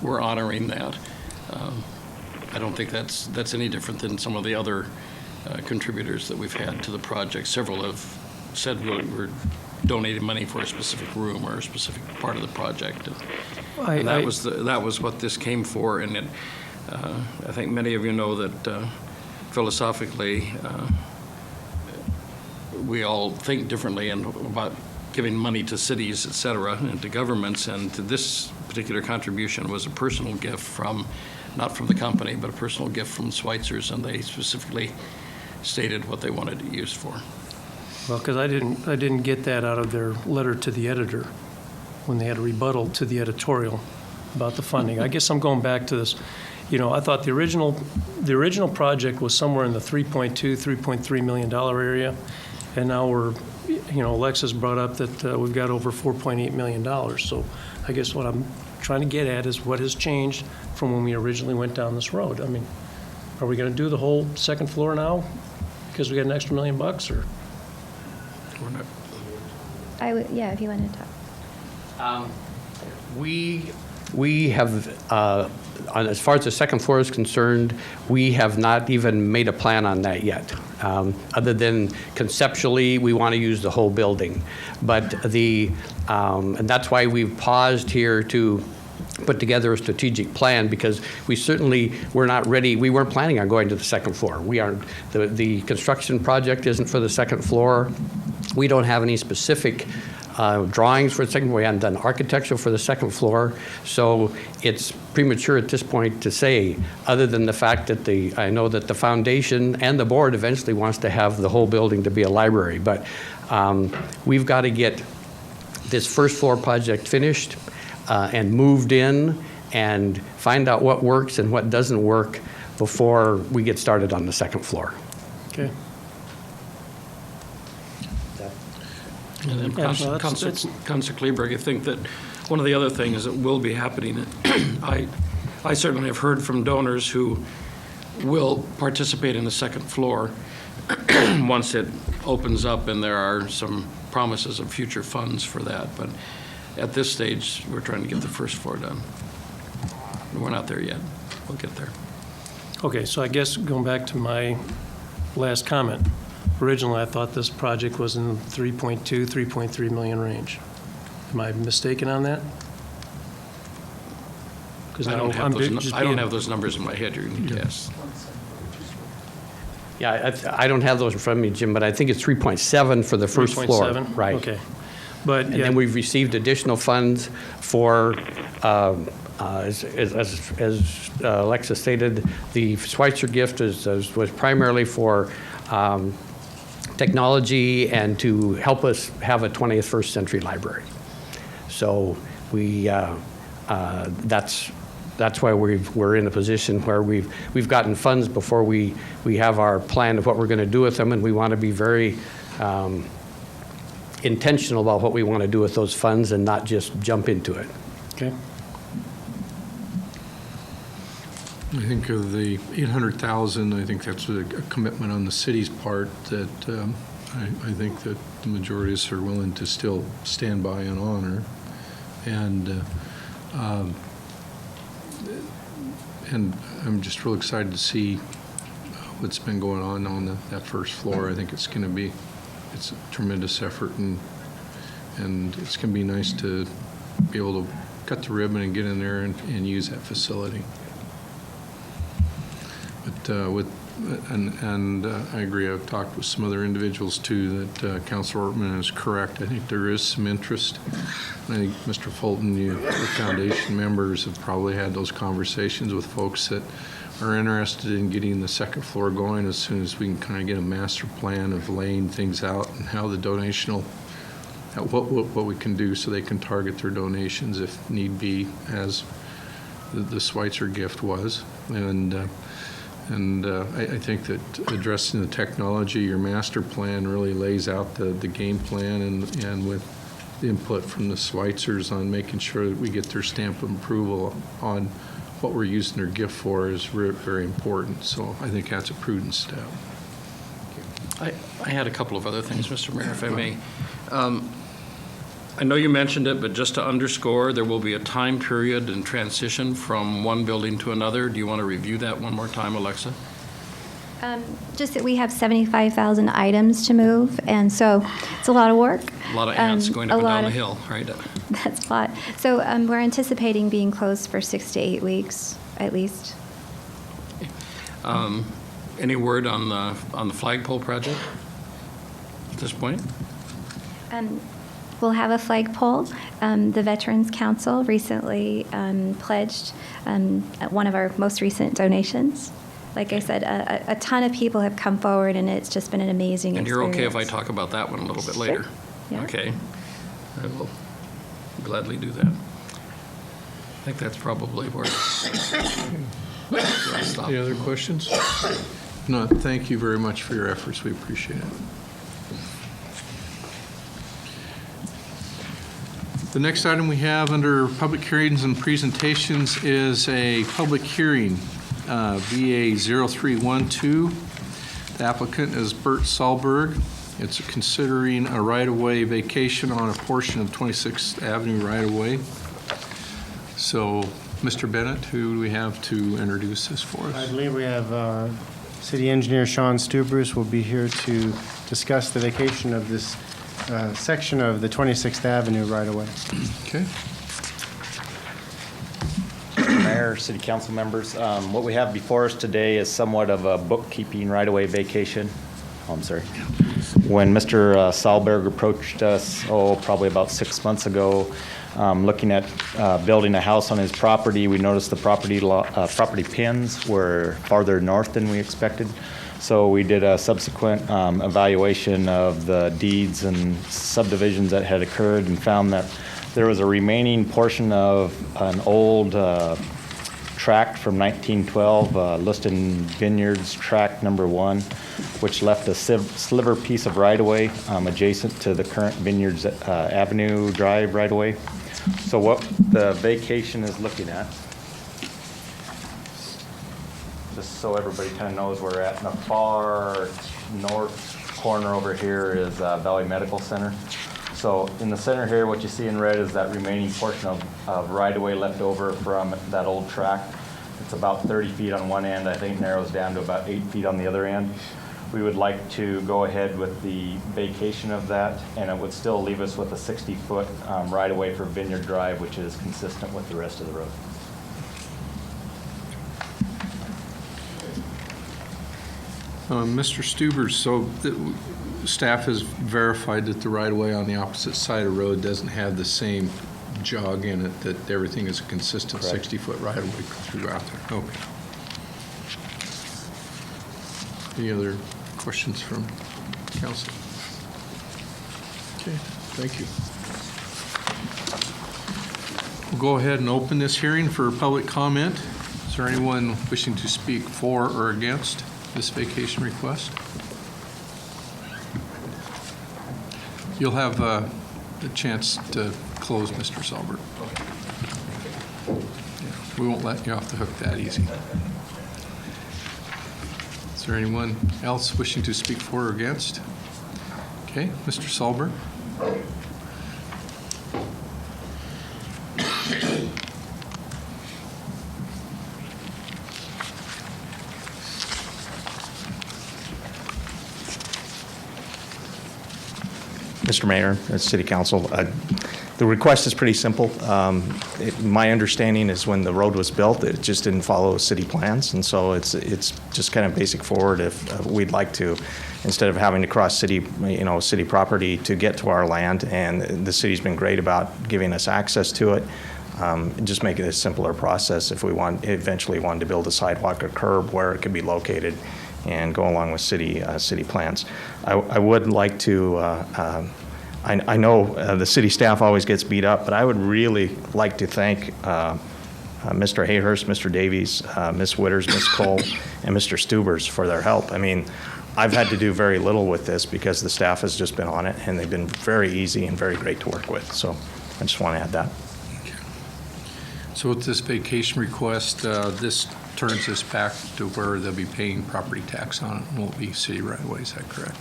we're honoring that. I don't think that's any different than some of the other contributors that we've had to the project. Several have said we're donating money for a specific room or a specific part of the project, and that was what this came for. And I think many of you know that philosophically we all think differently about giving money to cities, et cetera, and to governments, and to this particular contribution was a personal gift not from the company, but a personal gift from Schweitzer's, and they specifically stated what they wanted it used for. Well, because I didn't get that out of their letter to the editor when they had a rebuttal to the editorial about the funding. I guess I'm going back to this. I thought the original project was somewhere in the $3.3 million area, and now we're, Alexa's brought up that we've got over $4.8 million. So I guess what I'm trying to get at is what has changed from when we originally went down this road. I mean, are we going to do the whole second floor now because we got an extra $1 million, or? We're not. If you want to talk. We have as far as the second floor is concerned, we have not even made a plan on that yet, other than conceptually, we want to use the whole building. But and that's why we've paused here to put together a strategic plan, because we certainly were not ready. We weren't planning on going to the second floor. We aren't. The construction project isn't for the second floor. We don't have any specific drawings for the second floor. We haven't done architecture for the second floor. So it's premature at this point to say, other than the fact that I know that the foundation and the board eventually wants to have the whole building to be a library. But we've got to get this first floor project finished and moved in and find out what works and what doesn't work before we get started on the second floor. Okay. And then Yeah, Councilor Kleberg, I think that one of the other things that will be happening, I certainly have heard from donors who will participate in the second floor once it opens up, and there are some promises of future funds for that. But at this stage, we're trying to get the first floor done. We're not there yet. We'll get there. Okay, so I guess going back to my last comment, originally I thought this project was in the 3.2, 3.3 million range. Am I mistaken on that? Because I don't have those numbers in my head. You're going to guess. Yeah, I don't have those in front of me, Jim, but I think it's 3.7 for the first floor. 3.7? Right. Okay. But, And yeah, then we've received additional funds for, as Alexa stated, the Schweitzer gift was primarily for technology and to help us have a 21st century library. So that's why we're in a position where we've gotten funds before we have our plan of what we're going to do with them, and we want to be very intentional about what we want to do with those funds and not just jump into it. okay. I think of the 800,000, I think that's a commitment on the city's part that I think that the majority of us are willing to still stand by and honor. And I'm just real excited to see what's been going on that first floor. I think it's a tremendous effort, and it's going to be nice to be able to cut the ribbon and get in there and use that facility. But I agree. I've talked with some other individuals too that Councilor Ortman is correct. I think there is some interest. I think Mr. Fulton, the foundation members have probably had those conversations with folks that are interested in getting the second floor going as soon as we can kind of get a master plan of laying things out and how the donation will, what we can do so they can target their donations if need be, as the Schweitzer gift was. And I think that addressing the technology, your master plan really lays out the game plan, and with the input from the Schweitzers on making sure that we get their stamp of approval on what we're using their gift for is very important. So I think that's a prudent step. I had a couple of other things, Mr. Mayor, if I may. I know you mentioned it, but just to underscore, there will be a time period in transition from one building to another. Do you want to review that one more time, Alexa? Just that we have 75,000 items to move, and so it's a lot of work. A lot of ants going up and down the hill, right? That's a lot. So we're anticipating being closed for 6 to 8 weeks, at least. Any word on the flagpole project at this point? We'll have a flagpole. The Veterans Council recently pledged one of our most recent donations. Like I said, a ton of people have come forward, and it's just been an amazing And experience. you're okay if I talk about that one a little bit later? Yeah. Okay. I will gladly do that. I think that's probably where I'll stop. Any other questions? No, thank you very much for your efforts. We appreciate it. The next item we have under public hearings and presentations is a public hearing, VA 0312. The applicant is Bert Sahlberg. It's considering a right-of-way vacation on a portion of 26th Avenue right-of-way. So Mr. Bennett, who do we have to introduce this for I us? believe we have City Engineer Sean Stubers will be here to discuss the vacation of this section of the 26th Avenue right-of-way. Okay. Mayor, City Council members, what we have before us today is somewhat of a bookkeeping right-of-way vacation. Oh, I'm sorry. When Mr. Sahlberg approached us, probably about 6 months ago, looking at building a house on his property, we noticed the property pins were farther north than we expected. So we did a subsequent evaluation of the deeds and subdivisions that had occurred and found that there was a remaining portion of an old tract from 1912, Lewiston Vineyards Tract Number 1, which left a sliver piece of right-of-way adjacent to the current Vineyards Avenue Drive right-of-way. So what the vacation is looking at, just so everybody kind of knows where we're at, in the far north corner over here is Valley Medical Center. So in the center here, what you see in red is that remaining portion of right-of-way left over from that old tract. It's about 30 feet on one end. I think it narrows down to about 8 feet on the other end. We would like to go ahead with the vacation of that, and it would still leave us with a 60-foot right-of-way for Vineyard Drive, which is consistent with the rest of the road. Mr. Stubers, so staff has verified that the right-of-way on the opposite side of the road doesn't have the same jog in it, that everything is a consistent 60-foot right-of-way throughout there. Okay. Any other questions from council? Okay, thank you. We'll go ahead and open this hearing for public comment. Is there anyone wishing to speak for or against this vacation request? You'll have the chance to close, Mr. Salbert. Yeah, we won't let you off the hook that easy. Is there anyone else wishing to speak for or against? Okay, Mr. Salbert. Mr. Mayor, City Council, the request is pretty simple. My understanding is when the road was built, it just didn't follow city plans, and so it's just kind of basic forward. If we'd like to, instead of having to cross city property to get to our land, and the city's been great about giving us access to it, just make it a simpler process if we eventually wanted to build a sidewalk or curb where it could be located and go along with city plans. I would like to. I know the city staff always gets beat up, but I would really like to thank Mr. Hayhurst, Mr. Davies, Ms. Witters, Ms. Cole, and Mr. Stubers for their help. I mean, I've had to do very little with this because the staff has just been on it, and they've been very easy and very great to work with. So I just want to add that. Okay. So with this vacation request, this turns us back to where they'll be paying property tax on it and won't be city right away. Is that correct?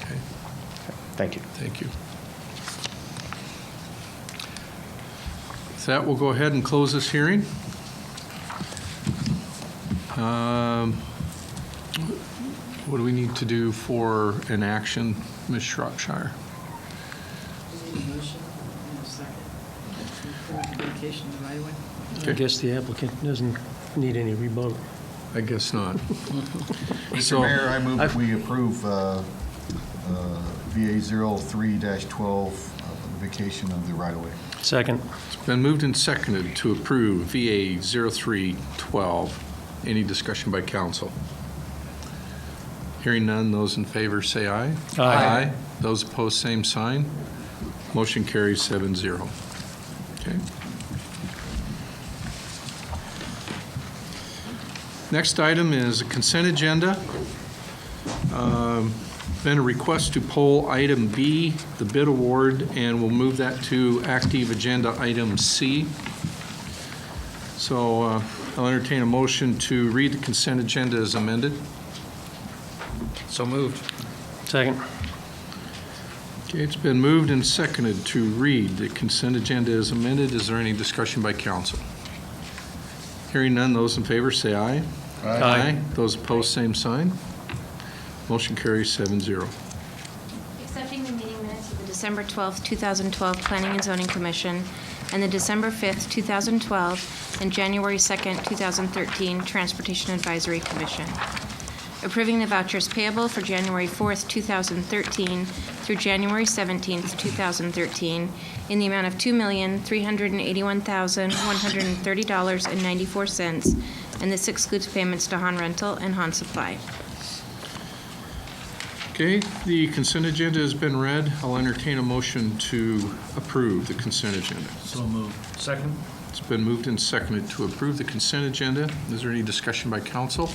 Okay. Thank you. Thank you. With that, we'll go ahead and close this hearing. What do we need to do for an action, Ms. Shropshire? I guess the applicant doesn't need any rebuttal. I guess not. Mr. Mayor, I move that we approve VA 03-12, vacation of the right-of-way. Second. It's been moved and seconded to approve VA 03-12. Any discussion by council? Hearing none, those in favor say aye. Aye. Those opposed, same sign. Motion carries 7-0. Okay. Next item is a consent agenda. Been a request to poll item B, the bid award, and we'll move that to active agenda item C. So I'll entertain a motion to read the consent agenda as amended. So moved. Second. Okay, it's been moved and seconded to read the consent agenda as amended. Is there any discussion by council? Hearing none, those in favor say aye. Aye. Those opposed, same sign. Motion carries 7-0. Accepting the meeting minutes of the December 12th, 2012 Planning and Zoning Commission and the December 5th, 2012 and January 2nd, 2013 Transportation Advisory Commission. Approving the vouchers payable for January 4th, 2013 through January 17th, 2013 in the amount of $2,381,130.94, and this excludes payments to Han Rental and Han Supply. Okay, the consent agenda has been read. I'll entertain a motion to approve the consent agenda. So moved. Second? It's been moved and seconded to approve the consent agenda. Is there any discussion by council?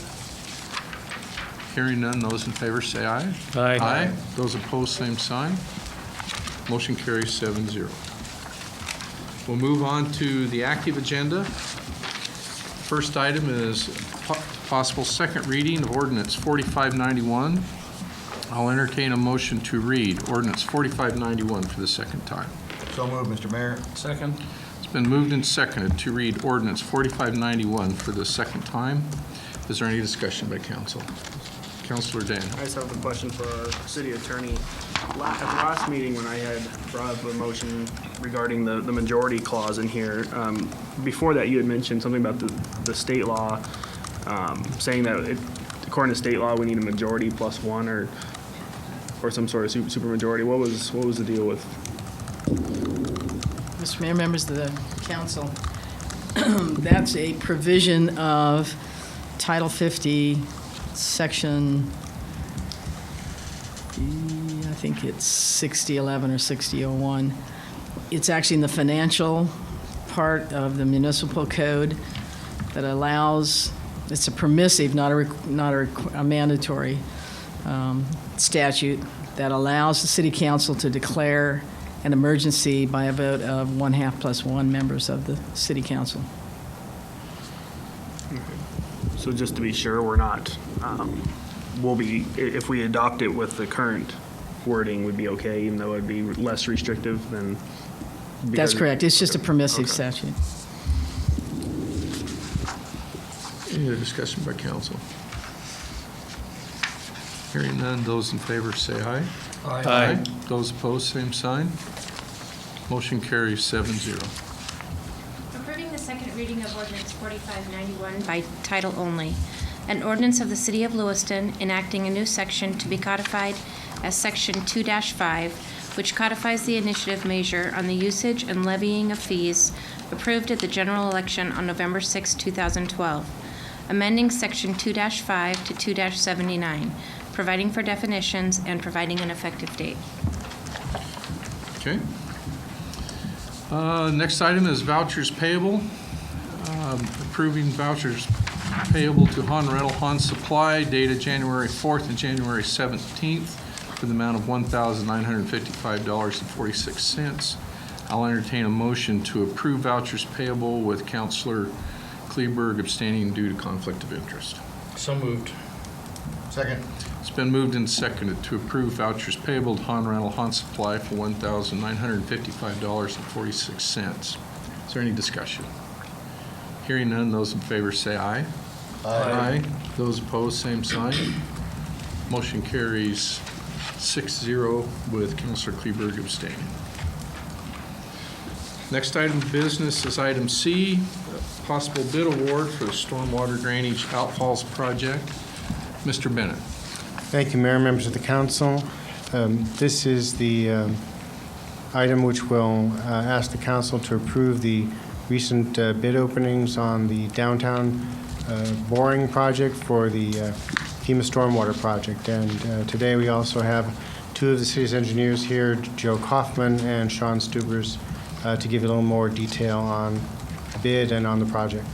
Hearing none, those in favor say aye. Aye. Aye. Those opposed, same sign. Motion carries 7-0. We'll move on to the active agenda. First item is possible second reading of ordinance 4591. I'll entertain a motion to read ordinance 4591 for the second time. So moved, Mr. Mayor. Second? It's been moved and seconded to read ordinance 4591 for the second time. Is there any discussion by council? Councilor Dan. I just have a question for our city attorney. At the last meeting, when I had brought up a motion regarding the majority clause in here, before that you had mentioned something about the state law, saying that according to state law we need a majority plus one or some sort of supermajority. What was the deal with? Mr. Mayor, members of the council, that's a provision of Title 50, Section, I think it's 6011 or 6001. It's actually in the financial part of the municipal code that allows, it's a permissive, not a mandatory statute that allows the city council to declare an emergency by a vote of 1/2+1 members of the city council. So just to be sure, we're not, we'll be, if we adopt it with the current wording, would be okay, even though it'd be less restrictive than. That's correct. It's just a permissive statute. Any other discussion by council? Hearing none, those in favor say aye. Aye. Those opposed, same sign. Motion carries 7-0. Approving the second reading of ordinance 4591 by title only. An ordinance of the City of Lewiston enacting a new section to be codified as Section 2-5, which codifies the initiative measure on the usage and levying of fees approved at the general election on November 6, 2012. Amending Section 2-5 to 2-79, providing for definitions and providing an effective date. Okay. Next item is vouchers payable. Approving vouchers payable to Han Rental, Han Supply dated January 4th and January 17th for the amount of $1,955.46. I'll entertain a motion to approve vouchers payable with Councilor Kleberg abstaining due to conflict of interest. So moved. Second. It's been moved and seconded to approve vouchers payable to Han Rental, Han Supply for $1,955.46. Is there any discussion? Hearing none, those in favor say aye. Aye. Those opposed, same sign. Motion carries 6-0 with Councilor Kleberg abstaining. Next item of business is item C, possible bid award for the stormwater drainage outfalls project. Mr. Bennett. Thank you, Mayor, members of the council. This is the item which will ask the council to approve the recent bid openings on the downtown boring project for the FEMA stormwater project. And today we also have two of the city's engineers here, Joe Kaufman and Sean Stubers, to give a little more detail on the bid and on the project.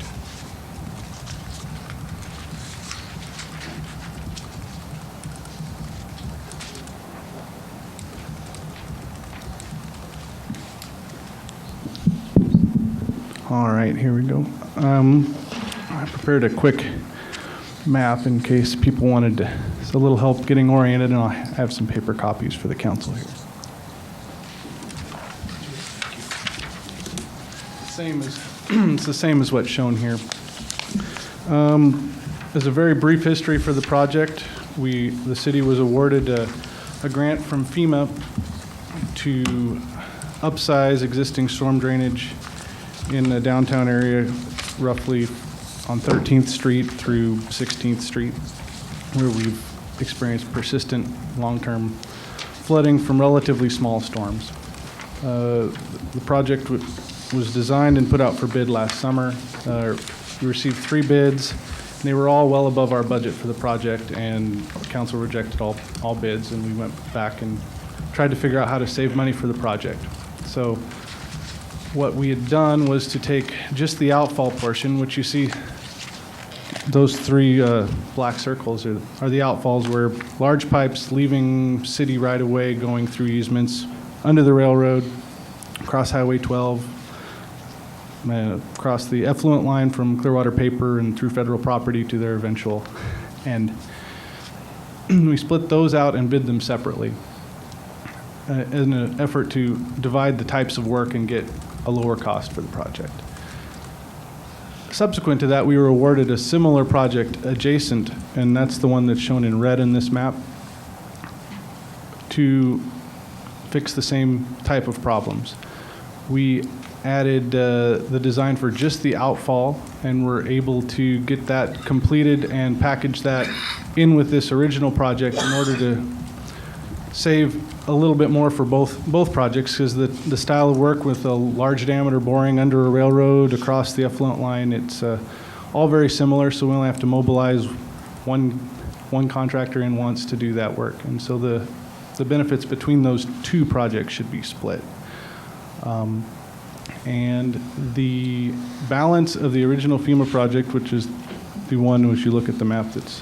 All right, here we go. I prepared a quick map in case people wanted to, it's a little help getting oriented, and I'll have some paper copies for the council here. It's the same as what's shown here. As a very brief history for the project, the city was awarded a grant from FEMA to upsize existing storm drainage in the downtown area, roughly on 13th Street through 16th Street, where we've experienced persistent long-term flooding from relatively small storms. The project was designed and put out for bid last summer. We received 3 bids, and they were all well above our budget for the project, and council rejected all bids, and we went back and tried to figure out how to save money for the project. So what we had done was to take just the outfall portion, which you see those 3 black circles are the outfalls, where large pipes leaving city right away going through easements under the railroad, across Highway 12, across the effluent line from Clearwater Paper and through federal property to their eventual end. We split those out and bid them separately in an effort to divide the types of work and get a lower cost for the project. Subsequent to that, we were awarded a similar project adjacent, and that's the one that's shown in red in this map, to fix the same type of problems. We added the design for just the outfall, and were able to get that completed and package that in with this original project in order to save a little bit more for both projects, because the style of work with a large diameter boring under a railroad across the effluent line, it's all very similar, so we only have to mobilize one contractor in once to do that work. And so the benefits between those 2 projects should be split. And the balance of the original FEMA project, which is the one, as you look at the map that's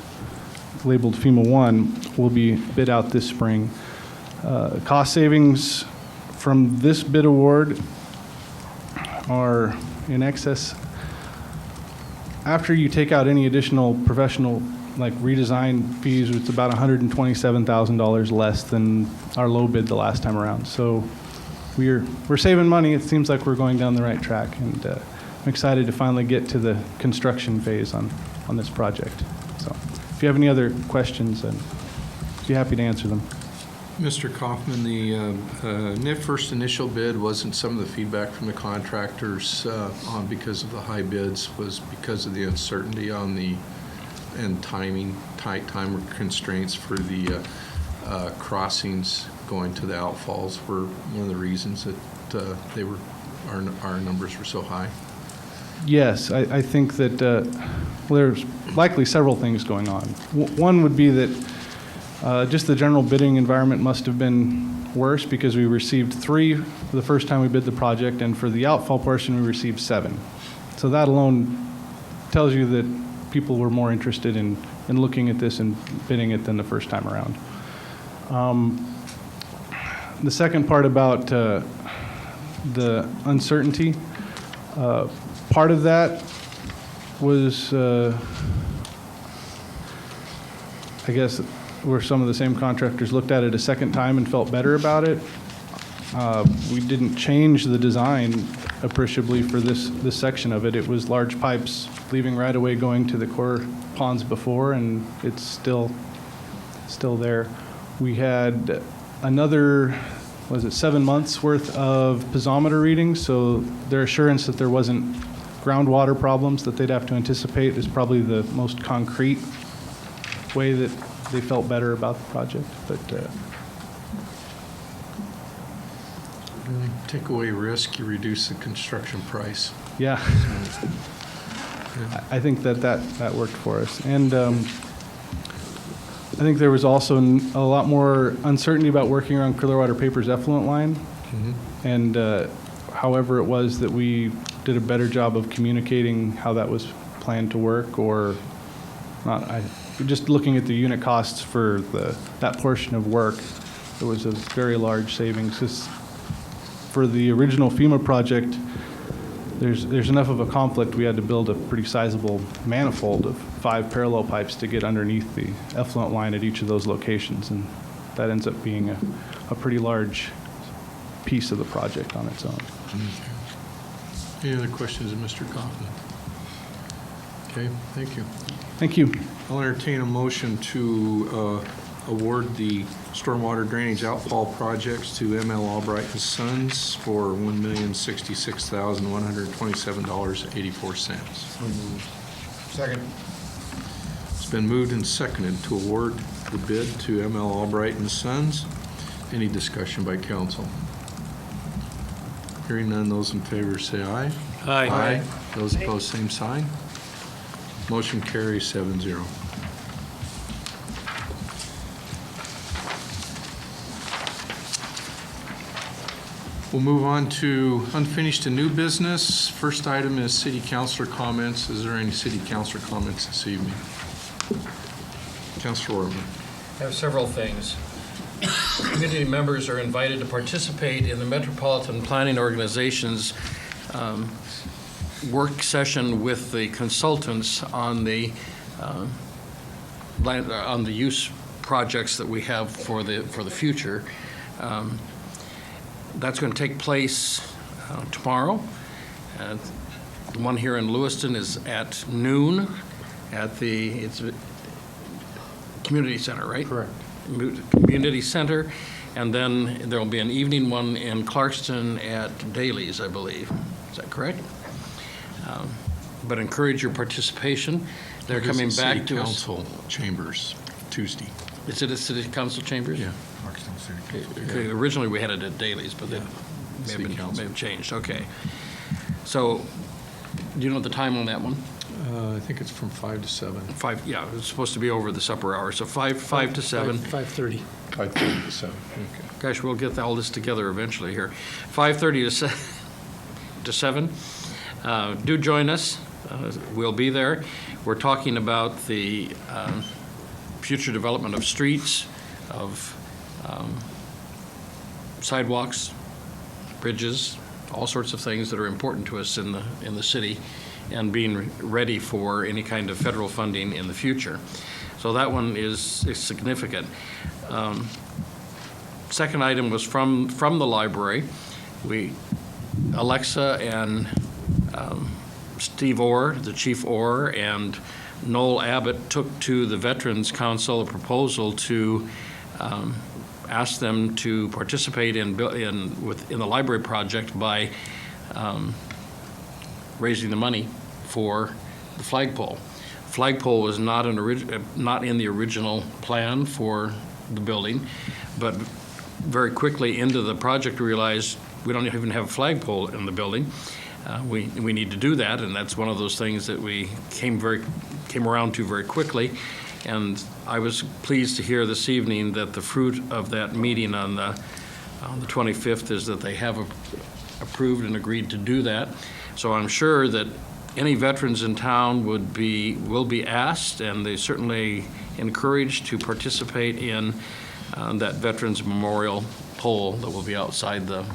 labeled FEMA 1, will be bid out this spring. Cost savings from this bid award are in excess, after you take out any additional professional like redesign fees, it's about $127,000 less than our low bid the last time around. So we're saving money. It seems like we're going down the right track, and I'm excited to finally get to the construction phase on this project. So if you have any other questions, I'd be happy to answer them. Mr. Kaufman, the first initial bid, wasn't some of the feedback from the contractors on because of the high bids was because of the uncertainty on the and tight time constraints for the crossings going to the outfalls were one of the reasons that our numbers were so high? Yes, I think that there's likely several things going on. One would be that just the general bidding environment must have been worse, because we received 3 the first time we bid the project, and for the outfall portion we received 7. So that alone tells you that people were more interested in looking at this and bidding it than the first time around. The second part about the uncertainty, part of that was, I guess, where some of the same contractors looked at it a second time and felt better about it. We didn't change the design appreciably for this section of it. It was large pipes leaving right away going to the core ponds before, and it's still there. We had another, 7 months worth of piezometer readings, so their assurance that there wasn't groundwater problems that they'd have to anticipate is probably the most concrete way that they felt better about the project. But take away risk, you reduce the construction price. Yeah. I think that worked for us. And I think there was also a lot more uncertainty about working around Clearwater Paper's effluent line. Mm-hmm. And however it was that we did a better job of communicating how that was planned to work, or not. Just looking at the unit costs for that portion of work, it was a very large savings. For the original FEMA project, there's enough of a conflict, we had to build a pretty sizable manifold of 5 parallel pipes to get underneath the effluent line at each of those locations, and that ends up being a pretty large piece of the project on its own. Any other questions of Mr. Kaufman? Okay, thank you. Thank you. I'll entertain a motion to award the stormwater drainage outfall projects to ML Albright and Sons for $1,066,127.84. Second. It's been moved and seconded to award the bid to ML Albright and Sons. Any discussion by council? Hearing none, those in favor say aye. Aye. Aye. Those opposed, same sign. Motion carries 7-0. We'll move on to unfinished and new business. First item is city councilor comments. Is there any city councilor comments this evening? Councilor Orman. I have several things. Community members are invited to participate in the Metropolitan Planning Organization's work session with the consultants on the use projects that we have for the future. That's going to take place tomorrow. The one here in Lewiston is at noon at the community center, right? Correct. Community center, and then there will be an evening one in Clarkston at Daly's, I believe. Is that correct? But encourage your participation. They're coming back to us. City Council chambers Tuesday. Is it at City Council chambers? Yeah. Okay, originally we had it at Daly's, but it may have changed. Okay. So, do you know the time on that one? I think it's from 5 to 7. 5, yeah, it's supposed to be over the supper hour, so 5 to 7. 5:30. 5:30 to 7, okay. Gosh, we'll get all this together eventually here. 5:30 to 7. Do join us. We'll be there. We're talking about the future development of streets, of sidewalks, bridges, all sorts of things that are important to us in the city, and being ready for any kind of federal funding in the future. So that one is significant. Second item was from the library. Alexa and Steve Orr, the Chief Orr, and Noel Abbott took to the Veterans Council a proposal to ask them to participate in the library project by raising the money for the flagpole. Flagpole was not in the original plan for the building, but very quickly into the project we realized we don't even have a flagpole in the building. We need to do that, and that's one of those things that we came around to very quickly. And I was pleased to hear this evening that the fruit of that meeting on the 25th is that they have approved and agreed to do that. So I'm sure that any veterans in town will be asked, and they certainly encouraged to participate in that Veterans Memorial pole that will be outside the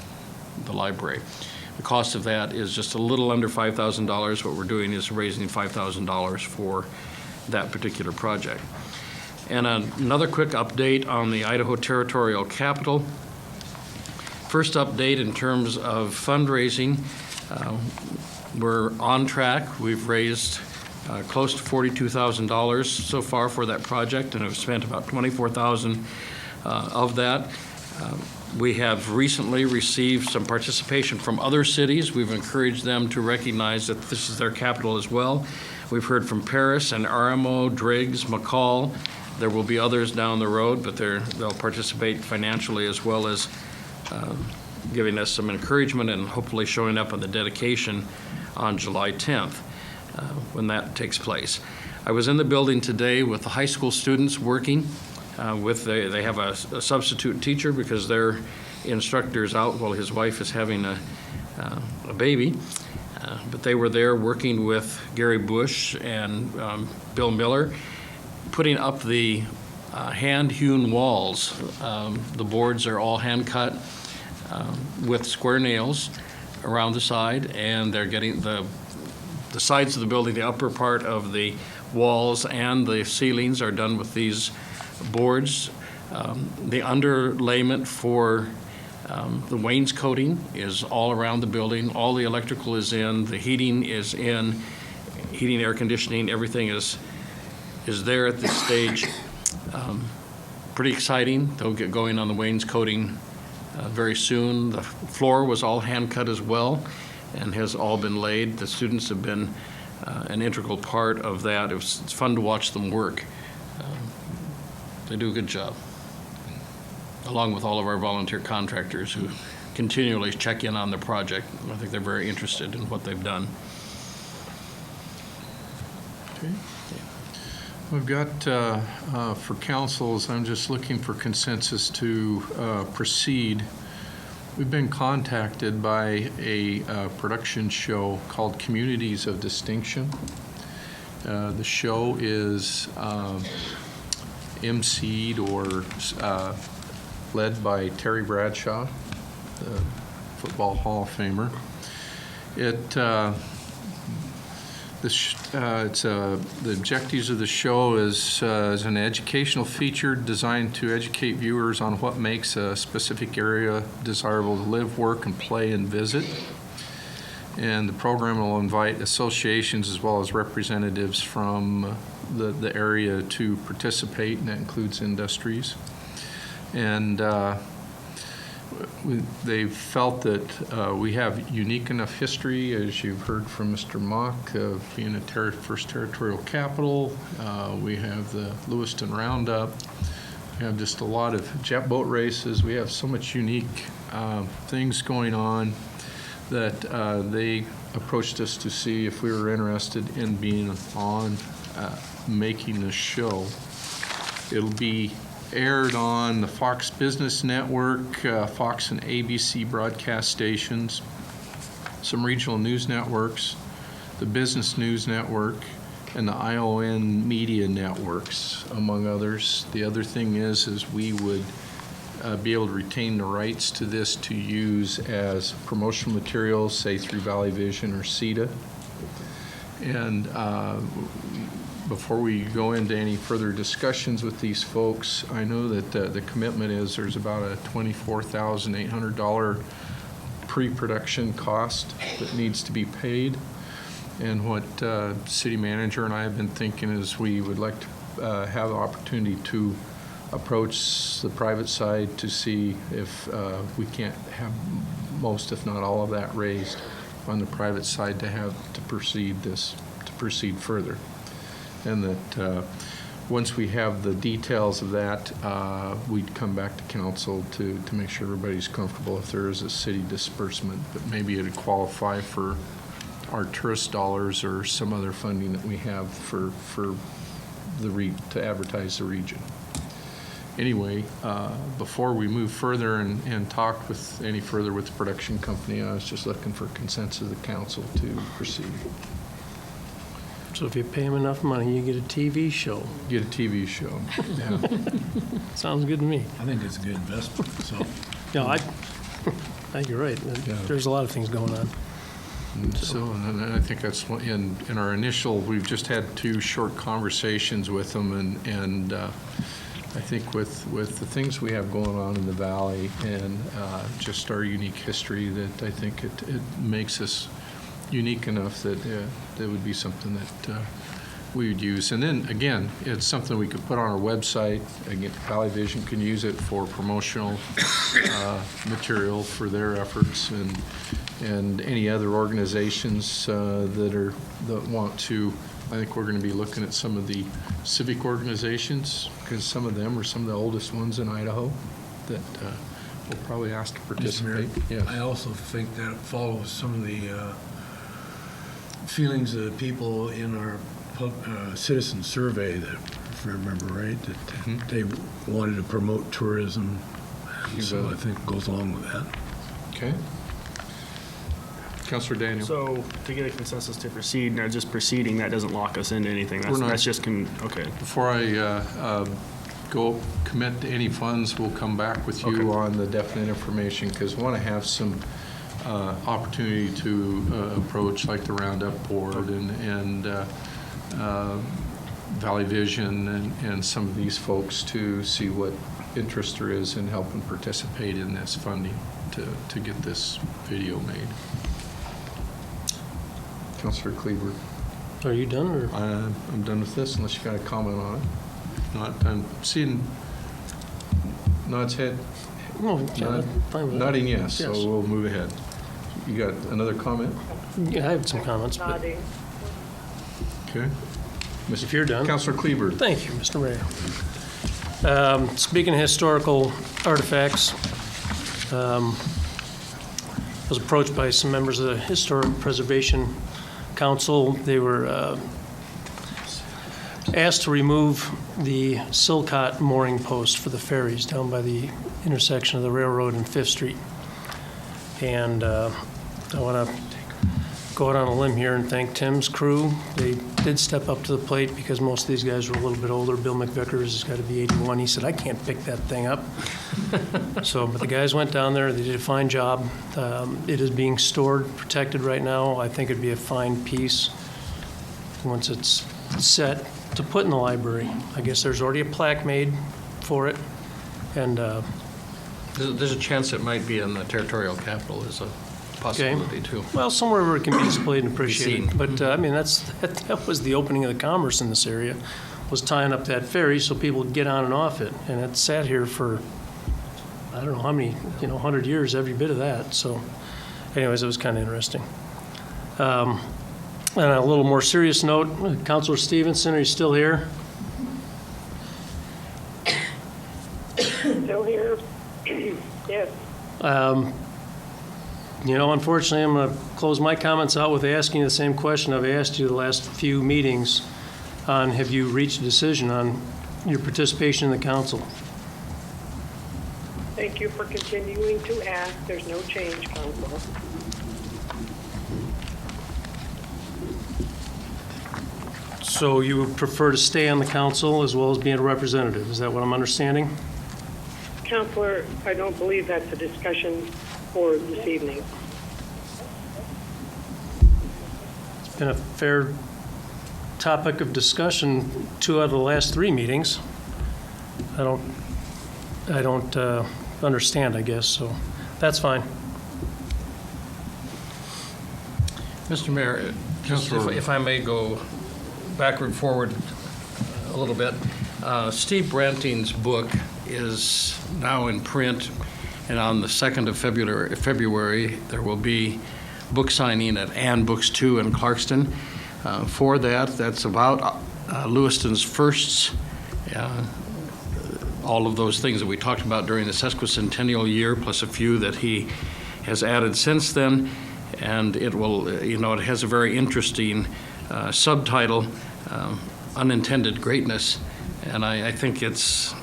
library. The cost of that is just a little under $5,000. What we're doing is raising $5,000 for that particular project. And another quick update on the Idaho Territorial Capital. First update in terms of fundraising. We're on track. We've raised close to $42,000 so far for that project, and have spent about $24,000 of that. We have recently received some participation from other cities. We've encouraged them to recognize that this is their capital as well. We've heard from Paris and Aramo, Driggs, McCall. There will be others down the road, but they'll participate financially as well as giving us some encouragement and hopefully showing up on the dedication on July 10th when that takes place. I was in the building today with the high school students working they have a substitute teacher because their instructor's out while his wife is having a baby. But they were there working with Gary Bush and Bill Miller, putting up the hand-hewn walls. The boards are all hand-cut with square nails around the side, and they're getting the sides of the building, the upper part of the walls and the ceilings are done with these boards. The underlayment for the wainscoting is all around the building. All the electrical is in. The heating is in heating, air conditioning, everything is there at this stage. Pretty exciting. They'll get going on the wainscoting very soon. The floor was all hand cut as well and has all been laid. The students have been an integral part of that. It's fun to watch them work. They do a good job, along with all of our volunteer contractors who continually check in on the project. I think they're very interested in what they've done. Okay. We've got, for councils, I'm just looking for consensus to proceed. We've been contacted by a production show called Communities of Distinction. The show is emceed or led by Terry Bradshaw, the Football Hall of Famer. The objectives of the show is an educational feature designed to educate viewers on what makes a specific area desirable to live, work, and play and visit. And the program will invite associations as well as representatives from the area to participate, and that includes industries. And they've felt that we have unique enough history, as you've heard from Mr. Mock, of being a first territorial capital. We have the Lewiston Roundup. We have just a lot of jet boat races. We have so much unique things going on that they approached us to see if we were interested in being on making the show. It'll be aired on the Fox Business Network, Fox and ABC broadcast stations, some regional news networks, the Business News Network, and the ION Media Networks, among others. The other thing is we would be able to retain the rights to this to use as promotional materials, say through Valley Vision or CETA. And before we go into any further discussions with these folks, I know that the commitment is there's about a $24,800 pre-production cost that needs to be paid. And what city manager and I have been thinking is we would like to have the opportunity to approach the private side to see if we can't have most, if not all of that raised on the private side to proceed further. And that once we have the details of that, we'd come back to council to make sure everybody's comfortable if there is a city disbursement, but maybe it'd qualify for our tourist dollars or some other funding that we have for to advertise the region. Anyway, before we move further and talk with any further with the production company, I was just looking for consensus of the council to proceed. So if you pay them enough money, you get a TV show. Get a TV show, yeah. Sounds good to me. I think it's a good investment, so. Yeah, I think you're right. There's a lot of things going on. And I think that's what, in our initial, we've just had 2 short conversations with them, and I think with the things we have going on in the valley and just our unique history, that I think it makes us unique enough that that would be something that we would use. And then again, it's something we could put on our website. Again, Valley Vision can use it for promotional material for their efforts, and any other organizations that want to. I think we're going to be looking at some of the civic organizations, because some of them are some of the oldest ones in Idaho that we'll probably ask to participate. Yeah. I also think that it follows some of the feelings of the people in our citizen survey, that, if I remember right, that they wanted to promote tourism. And so I think it goes along with that. Okay. Councilor Daniel. So to get a consensus to proceed, now just proceeding, that doesn't lock us into anything. We're not. That's just okay. Before I go commit to any funds, we'll come back with you on the definite information, because we want to have some opportunity to approach like the Roundup Board and Valley Vision and some of these folks to see what interest there is in helping participate in this funding to get this video made. Councilor Cleaver. Are you done, or? I'm done with this unless you got a comment on it. Not, I'm seeing nods head, No, yeah, fine with that. nodding yes, so Yes. we'll move ahead. You got another comment? Yeah, I have some comments, but Okay. if you're done. Councilor Kleber. Thank you, Mr. Mayor. Speaking of historical artifacts, I was approached by some members of the Historic Preservation Council. They were asked to remove the Silcott mooring post for the ferries down by the intersection of the railroad and Fifth Street. And I want to go out on a limb here and thank Tim's crew. They did step up to the plate because most of these guys are a little bit older. Bill McVickers has got to be 81. He said, I can't pick that thing up. But the guys went down there. They did a fine job. It is being stored, protected right now. I think it'd be a fine piece once it's set to put in the library. I guess there's already a plaque made for it. And There's a chance it might be in the territorial capital is a possibility too. well, somewhere where it can be displayed and appreciated. Seen. But I mean, that was the opening of the commerce in this area, was tying up that ferry so people would get on and off it. And it sat here for, I don't know how many, 100 years, every bit of that. So anyways, it was kind of interesting. On a little more serious note, Councilor Stevenson, are you still here? Still here? Yes. Unfortunately, I'm going to close my comments out with asking you the same question I've asked you the last few meetings on, have you reached a decision on your participation in the council? Thank you for continuing to ask. There's no change, Council. So you would prefer to stay on the council as well as being a representative? Is that what I'm understanding? Counselor, I don't believe that's a discussion for this evening. It's been a fair topic of discussion 2 out of the last 3 meetings. I don't understand, I guess, so that's fine. Mr. Mayor, just if I may go backward, forward a little bit. Steve Branting's book is now in print, and on the 2nd of February there will be book signing at Ann Books 2 in Clarkston. For that's about Lewiston's firsts, all of those things that we talked about during the sesquicentennial year, plus a few that he has added since then. And it will, it has a very interesting subtitle, Unintended Greatness. And I think it's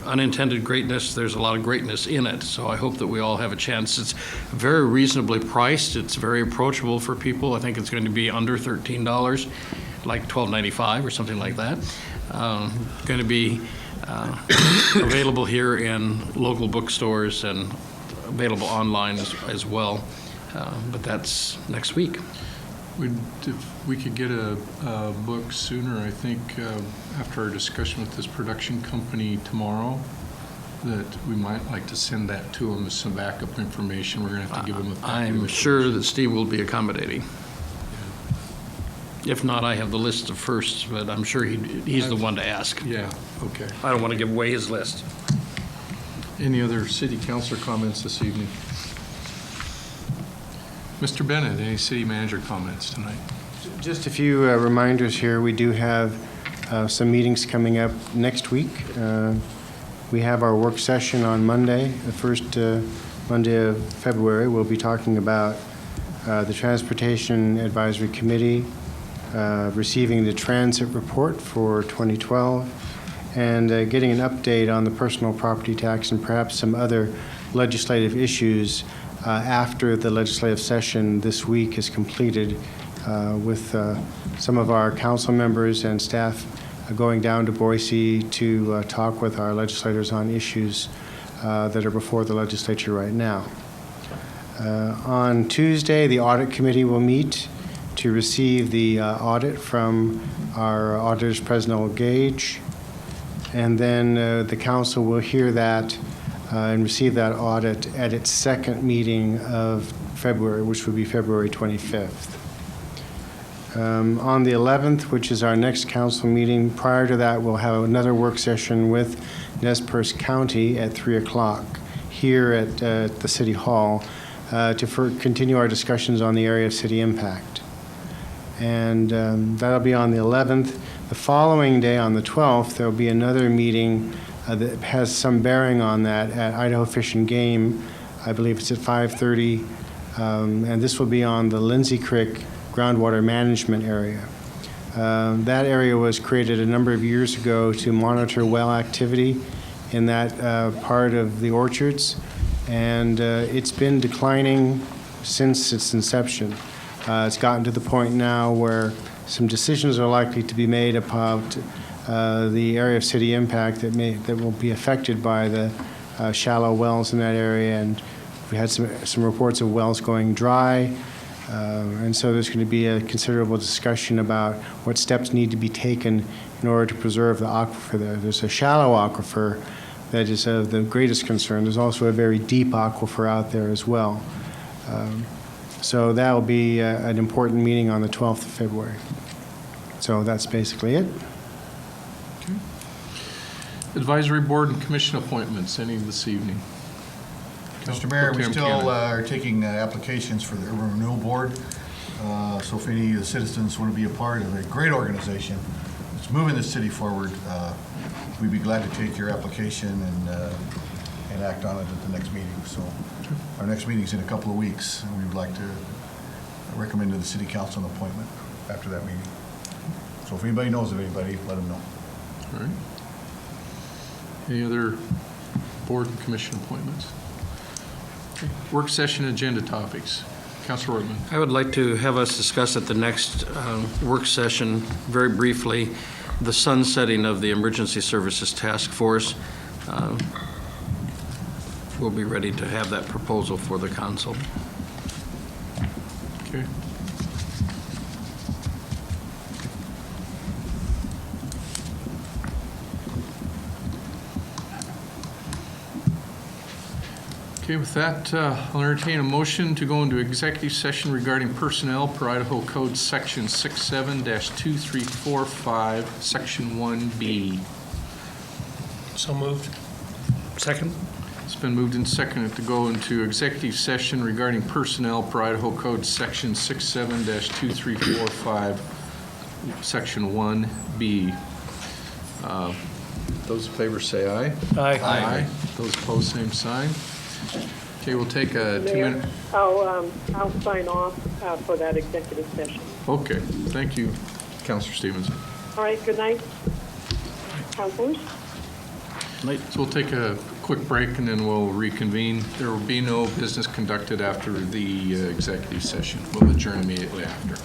unintended greatness. There's a lot of greatness in it. So I hope that we all have a chance. It's very reasonably priced. It's very approachable for people. I think it's going to be under $13, like $12.95 or something like that. Going to be available here in local bookstores and available online as well. But that's next week. If we could get a book sooner, I think, after our discussion with this production company tomorrow, that we might like to send that to them as some backup information. We're going to have to give them a copy. I'm sure that Steve will be accommodating. If not, I have the list of firsts, but I'm sure he's the one to ask. Yeah, okay. I don't want to give away his list. Any other city councilor comments this evening? Mr. Bennett, any city manager comments tonight? Just a few reminders here. We do have some meetings coming up next week. We have our work session on Monday, the first Monday of February. We'll be talking about the Transportation Advisory Committee receiving the transit report for 2012 and getting an update on the personal property tax and perhaps some other legislative issues after the legislative session this week is completed, with some of our council members and staff going down to Boise to talk with our legislators on issues that are before the legislature right now. On Tuesday, the audit committee will meet to receive the audit from our auditors, President Gage, and then the council will hear that and receive that audit at its second meeting of February, which would be February 25th. On the 11th, which is our next council meeting, prior to that, we'll have another work session with Nez Perce County at 3 o'clock here at the City Hall to continue our discussions on the area of city impact. And that'll be on the 11th. The following day, on the 12th, there'll be another meeting that has some bearing on that at Idaho Fish and Game. I believe it's at 5:30, and this will be on the Lindsay Creek groundwater management area. That area was created a number of years ago to monitor well activity in that part of the orchards, and it's been declining since its inception. It's gotten to the point now where some decisions are likely to be made about the area of city impact that will be affected by the shallow wells in that area, and we had some reports of wells going dry. And so there's going to be a considerable discussion about what steps need to be taken in order to preserve the aquifer there. There's a shallow aquifer that is of the greatest concern. There's also a very deep aquifer out there as well. So that will be an important meeting on the 12th of February. So that's basically it. Okay. Advisory Board and Commission appointments, any this evening? Mr. Mayor, we still are taking applications for the Urban Renewal Board. So if any of the citizens want to be a part of a great organization that's moving the city forward, we'd be glad to take your application and act on it at the next meeting. So our next meeting is in a couple of weeks, and we would like to recommend to the City Council an appointment after that meeting. So if anybody knows of anybody, let them know. All right. Any other board and commission appointments? Okay. Work session agenda topics. Councilor Ortman. I would like to have us discuss at the next work session, very briefly, the sunsetting of the Emergency Services Task Force. We'll be ready to have that proposal for the council. Okay. Okay, with that, I'll entertain a motion to go into executive session regarding personnel per Idaho Code Section 67-2345, Section 1B. So moved. Second. It's been moved and seconded to go into executive session regarding personnel per Idaho Code Section 67-2345, Section 1B. Those in favor say aye. Aye. Aye. Those opposed, same sign. Okay, we'll take a Mayor, 2-minute. I'll sign off for that executive session. Okay, thank you, Councilor Stevenson. All right, good night, councilors. So we'll take a quick break and then we'll reconvene. There will be no business conducted after the executive session. We'll adjourn immediately after.